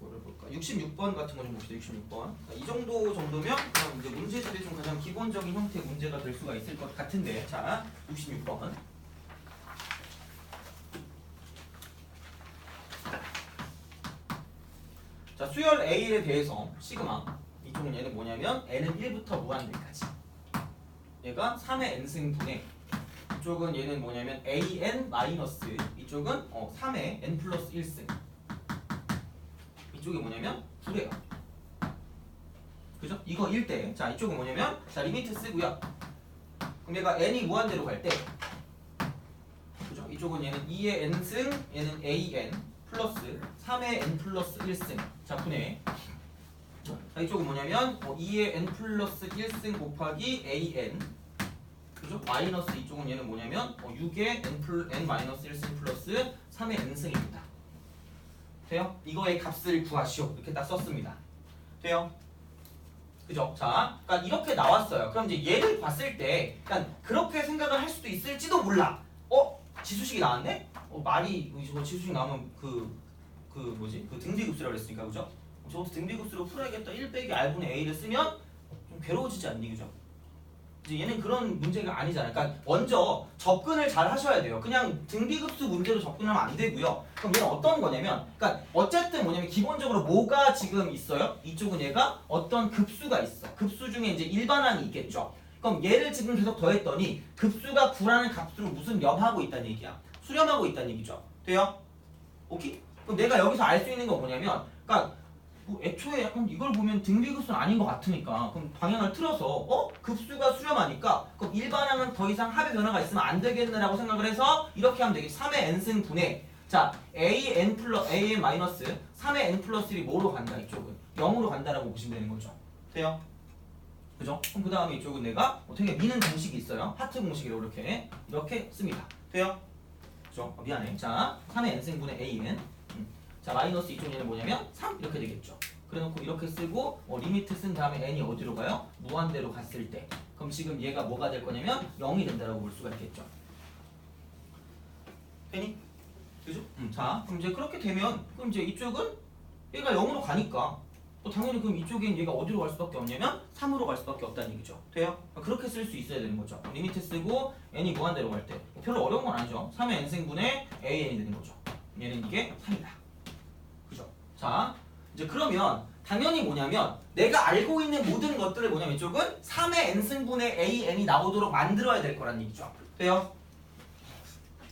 뭐를 볼까? 66번 같은 거 좀 봅시다. 66번. 이 정도면 그럼 이제 문제들이 좀 가장 기본적인 형태의 문제가 될 수가 있을 것 같은데, 자, 66번. 자, 수열 A에 대해서 시그마 이쪽은 얘는 뭐냐면 n은 1부터 무한대까지. 얘가 3의 n승분의 이쪽은 얘는 뭐냐면 an 마이너스 이쪽은 3의 n 플러스 1승. 이쪽이 뭐냐면 2래요. 그죠? 이거 1대. 자, 이쪽은 뭐냐면 자, 리미트 쓰고요. 그럼 얘가 n이 무한대로 갈 때 그죠? 이쪽은 얘는 2의 n승, 얘는 an 플러스 3의 n 플러스 1승. 자, 분해. 자, 이쪽은 뭐냐면 2의 n 플러스 1승 곱하기 an 그죠? 마이너스 이쪽은 얘는 뭐냐면 6의 n 마이너스 1승 플러스 3의 n승입니다. 돼요? 이거의 값을 구하시오. 이렇게 딱 썼습니다. 돼요? 그죠? 자, 그러니까 이렇게 나왔어요. 그럼 이제 얘를 봤을 때, 그러니까 그렇게 생각을 할 수도 있을지도 몰라. 지수식이 나왔네? 말이 저거 지수식 나오면 그 뭐지? 그 등비급수라고 그랬으니까 그죠? 저것도 등비급수로 풀어야겠다. 1 빼기 r분의 a를 쓰면 좀 괴로워지지 않니, 그죠? 이제 얘는 그런 문제가 아니잖아요. 그러니까 먼저 접근을 잘 하셔야 돼요. 그냥 등비급수 문제로 접근하면 안 되고요. 그럼 얘는 어떤 거냐면, 그러니까 어쨌든 뭐냐면 기본적으로 뭐가 지금 있어요? 이쪽은 얘가 어떤 급수가 있어. 급수 중에 이제 일반항이 있겠죠. 그럼 얘를 지금 계속 더했더니 급수가 9라는 값으로 무슨 염하고 있다는 얘기야. 수렴하고 있다는 얘기죠. 돼요? 오케이? 그럼 내가 여기서 알 수 있는 건 뭐냐면, 그러니까 뭐 애초에 약간 이걸 보면 등비급수는 아닌 것 같으니까 그럼 방향을 틀어서 급수가 수렴하니까 그럼 일반항은 더 이상 합의 변화가 있으면 안 되겠네라고 생각을 해서 이렇게 하면 되겠지. 3의 n승 분의 자 an 마이너스 3의 n 플러스 1이 뭐로 간다 이쪽은 0으로 간다라고 보시면 되는 거죠. 돼요? 그죠? 그럼 그 다음에 이쪽은 내가 되게 미는 공식이 있어요. 하트 공식이라고 이렇게 씁니다. 돼요? 그죠? 미안해. 자 3의 n승 분의 an 자 마이너스 이쪽 얘는 뭐냐면 3 이렇게 되겠죠. 그래놓고 이렇게 쓰고 리미트 쓴 다음에 n이 어디로 가요? 무한대로 갔을 때 그럼 지금 얘가 뭐가 될 거냐면 0이 된다라고 볼 수가 있겠죠. 되니? 그죠? 자 그럼 이제 그렇게 되면 그럼 이제 이쪽은 얘가 0으로 가니까 당연히 그럼 이쪽엔 얘가 어디로 갈 수밖에 없냐면 3으로 갈 수밖에 없다는 얘기죠. 돼요? 그렇게 쓸 수 있어야 되는 거죠. 리미트 쓰고 n이 무한대로 갈 때 별로 어려운 건 아니죠. 3의 n승분의 an이 되는 거죠. 얘는 이게 3이다. 그죠? 자, 이제 그러면 당연히 뭐냐면 내가 알고 있는 모든 것들을 뭐냐면 이쪽은 3의 n승분의 an이 나오도록 만들어야 될 거란 얘기죠. 돼요?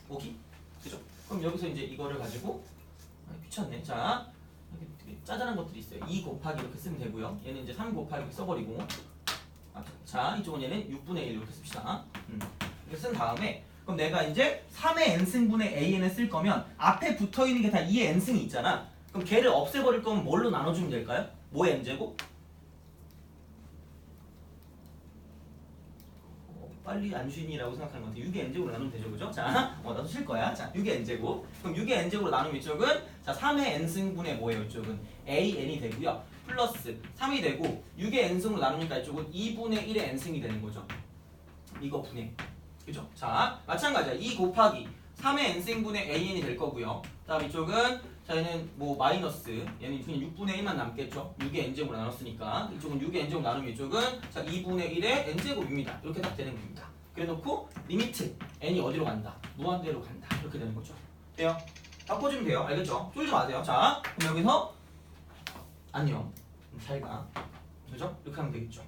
오케이? 그죠? 그럼 여기서 이제 이거를 가지고 귀찮네. 자, 이렇게 짜잘한 것들이 있어요. 2 곱하기 이렇게 쓰면 되고요. 얘는 이제 3 곱하기 이렇게 써버리고 자, 이쪽은 얘는 6분의 1 이렇게 씁시다. 이렇게 쓴 다음에 그럼 내가 이제 3의 n승분의 an을 쓸 거면 앞에 붙어있는 게 다 2의 n승이 있잖아. 그럼 걔를 없애버릴 거면 뭘로 나눠주면 될까요? 뭐의 n제곱? 빨리 안 쉬니라고 생각하는 것 같아. 6의 n제곱으로 나누면 되죠, 그죠? 자, 나도 쉴 거야. 자, 6의 n제곱. 그럼 6의 n제곱으로 나누면 이쪽은 자 3의 n승분의 뭐예요? 이쪽은 an이 되고요. 플러스 3이 되고 6의 n승으로 나누니까 이쪽은 2분의 1의 n승이 되는 거죠. 이거 분해. 그죠? 자, 마찬가지야. 2 곱하기 3의 n승분의 an이 될 거고요. 다음 이쪽은 자 얘는 뭐 마이너스 얘는 그냥 6분의 1만 남겠죠. 6의 n제곱으로 나눴으니까 이쪽은 6의 n제곱 나누면 이쪽은 자 2분의 1의 n제곱입니다. 이렇게 딱 되는 겁니다. 그래놓고 리미트 n이 어디로 간다? 무한대로 간다. 이렇게 되는 거죠. 돼요? 바꿔주면 돼요. 알겠죠? 쫄지 마세요. 자 그럼 여기서 안녕 잘 가. 그죠? 이렇게 하면 되겠죠.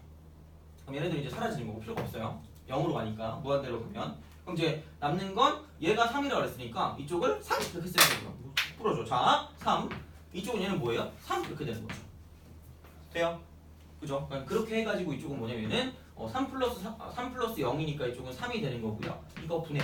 그럼 얘네들 이제 사라지는 거고 필요가 없어요. 0으로 가니까 무한대로 가면 그럼 이제 남는 건 얘가 3이라고 그랬으니까 이쪽을 3 이렇게 쓰는 거죠. 풀어줘. 자 3 이쪽은 얘는 뭐예요? 3 이렇게 되는 거죠. 돼요? 그죠? 그렇게 해가지고 이쪽은 뭐냐면은 3 플러스 0이니까 이쪽은 3이 되는 거고요. 이거 분해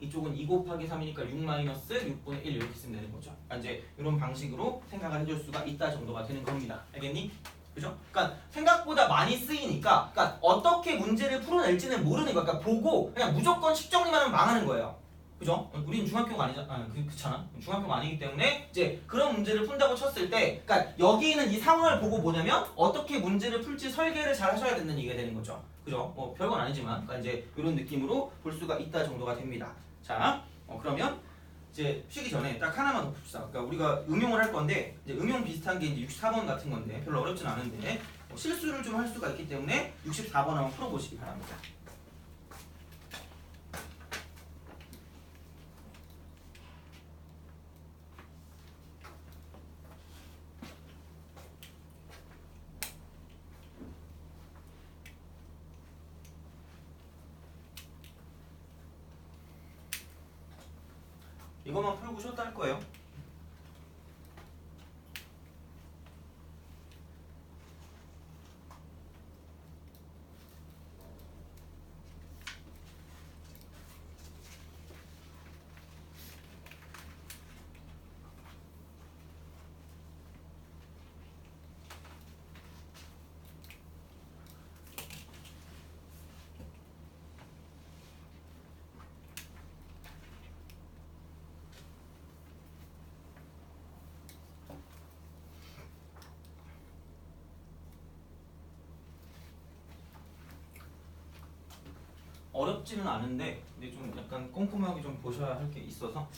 이쪽은 2 곱하기 3이니까 6 마이너스 6분의 1 이렇게 쓰면 되는 거죠. 그러니까 이제 이런 방식으로 생각을 해줄 수가 있다 정도가 되는 겁니다. 알겠니? 그죠? 그러니까 생각보다 많이 쓰이니까 그러니까 어떻게 문제를 풀어낼지는 모르는 거야. 그러니까 보고 그냥 무조건 식정리만 하면 망하는 거예요. 그죠? 우리는 중학교가 아니잖아. 그렇잖아. 중학교가 아니기 때문에 이제 그런 문제를 푼다고 쳤을 때 그러니까 여기 있는 이 상황을 보고 뭐냐면 어떻게 문제를 풀지 설계를 잘 하셔야 된다는 얘기가 되는 거죠. 그죠? 뭐 별건 아니지만 그러니까 이제 이런 느낌으로 볼 수가 있다 정도가 됩니다. 자, 그러면 이제 쉬기 전에 딱 하나만 더 봅시다. 그러니까 우리가 응용을 할 건데 이제 응용 비슷한 게 이제 64번 같은 건데 별로 어렵진 않은데 실수를 좀 할 수가 있기 때문에 64번 한번 풀어보시기 바랍니다. 이것만 풀고 쉬었다 할 거예요. 어렵지는 않은데 근데 좀 약간 꼼꼼하게 좀 보셔야 할 게 있어서.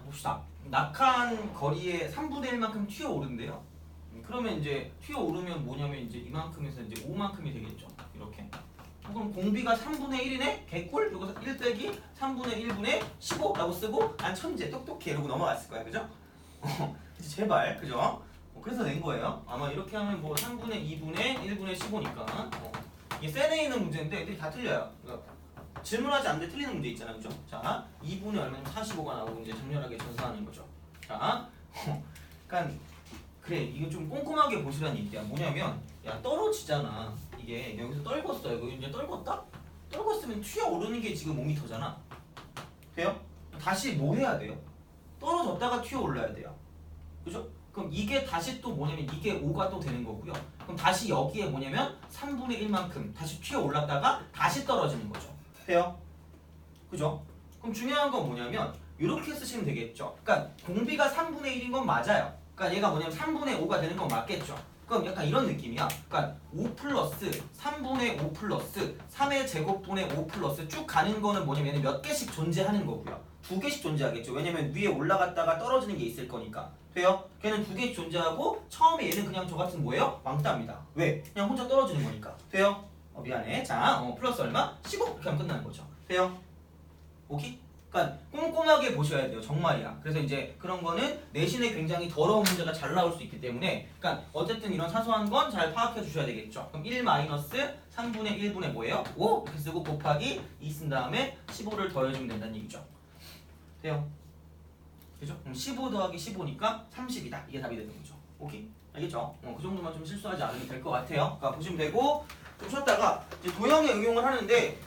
봅시다. 낙한 거리의 3분의 1만큼 튀어오른대요. 그러면 이제 튀어오르면 뭐냐면 이제 이만큼에서 이제 5만큼이 되겠죠. 이렇게. 그럼 공비가 3분의 1이네? 개꿀? 이거 1 빼기 3분의 1분의 15라고 쓰고 난 천재 똑똑해 이러고 넘어갔을 거야. 그죠? 제발. 그죠? 그래서 낸 거예요. 아마 이렇게 하면 뭐 3분의 2분의 1분의 15니까 이게 센에 있는 문제인데 애들이 다 틀려요. 그러니까 질문하지 않는데 틀리는 문제 있잖아요. 그죠? 자, 2분의 얼마면 45가 나오고 이제 정렬하게 전사하는 거죠. 자, 그러니까 그래 이거 좀 꼼꼼하게 보시라는 얘기야. 뭐냐면 야 떨어지잖아. 이게 여기서 떨궜어. 이거 이제 떨궜다? 떨궜으면 튀어오르는 게 지금 5m잖아. 돼요? 다시 뭐 해야 돼요? 떨어졌다가 튀어올라야 돼요. 그죠? 그럼 이게 다시 또 뭐냐면 이게 5가 또 되는 거고요. 그럼 다시 여기에 뭐냐면 3분의 1만큼 다시 튀어올랐다가 다시 떨어지는 거죠. 돼요? 그죠? 그럼 중요한 건 뭐냐면 이렇게 쓰시면 되겠죠. 그러니까 공비가 3분의 1인 건 맞아요. 그러니까 얘가 뭐냐면 3분의 5가 되는 건 맞겠죠. 그럼 약간 이런 느낌이야. 그러니까 5 플러스 3분의 5 플러스 3의 제곱분의 5 플러스 쭉 가는 거는 뭐냐면 몇 개씩 존재하는 거고요. 2개씩 존재하겠죠. 왜냐면 위에 올라갔다가 떨어지는 게 있을 거니까. 돼요? 걔는 2개씩 존재하고 처음에 얘는 그냥 저 같은 뭐예요? 왕따입니다. 왜? 그냥 혼자 떨어지는 거니까. 돼요? 미안해. 자, 플러스 얼마? 15 이렇게 하면 끝나는 거죠. 돼요? 오케이? 그러니까 꼼꼼하게 보셔야 돼요. 정말이야. 그래서 이제 그런 거는 내신에 굉장히 더러운 문제가 잘 나올 수 있기 때문에 그러니까 어쨌든 이런 사소한 건 잘 파악해 주셔야 되겠죠. 그럼 1 마이너스 3분의 1분의 뭐예요? 5 이렇게 쓰고 곱하기 2 쓴 다음에 15를 더해주면 된다는 얘기죠. 돼요? 그죠? 그럼 15 더하기 15니까 30이다. 이게 답이 되는 거죠. 오케이? 알겠죠? 그 정도만 좀 실수하지 않으면 될 것 같아요. 그러니까 보시면 되고 좀 쉬었다가 이제 도형에 응용을 하는데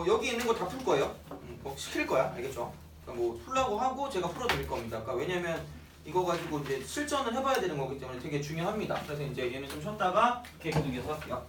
여기 있는 거 다 풀 거예요. 뭐 시킬 거야. 알겠죠? 그러니까 뭐 풀라고 하고 제가 풀어드릴 겁니다. 그러니까 왜냐면 이거 가지고 이제 실전을 해봐야 되는 거기 때문에 되게 중요합니다. 그래서 이제 얘는 좀 쉬었다가 계속 이어서 할게요.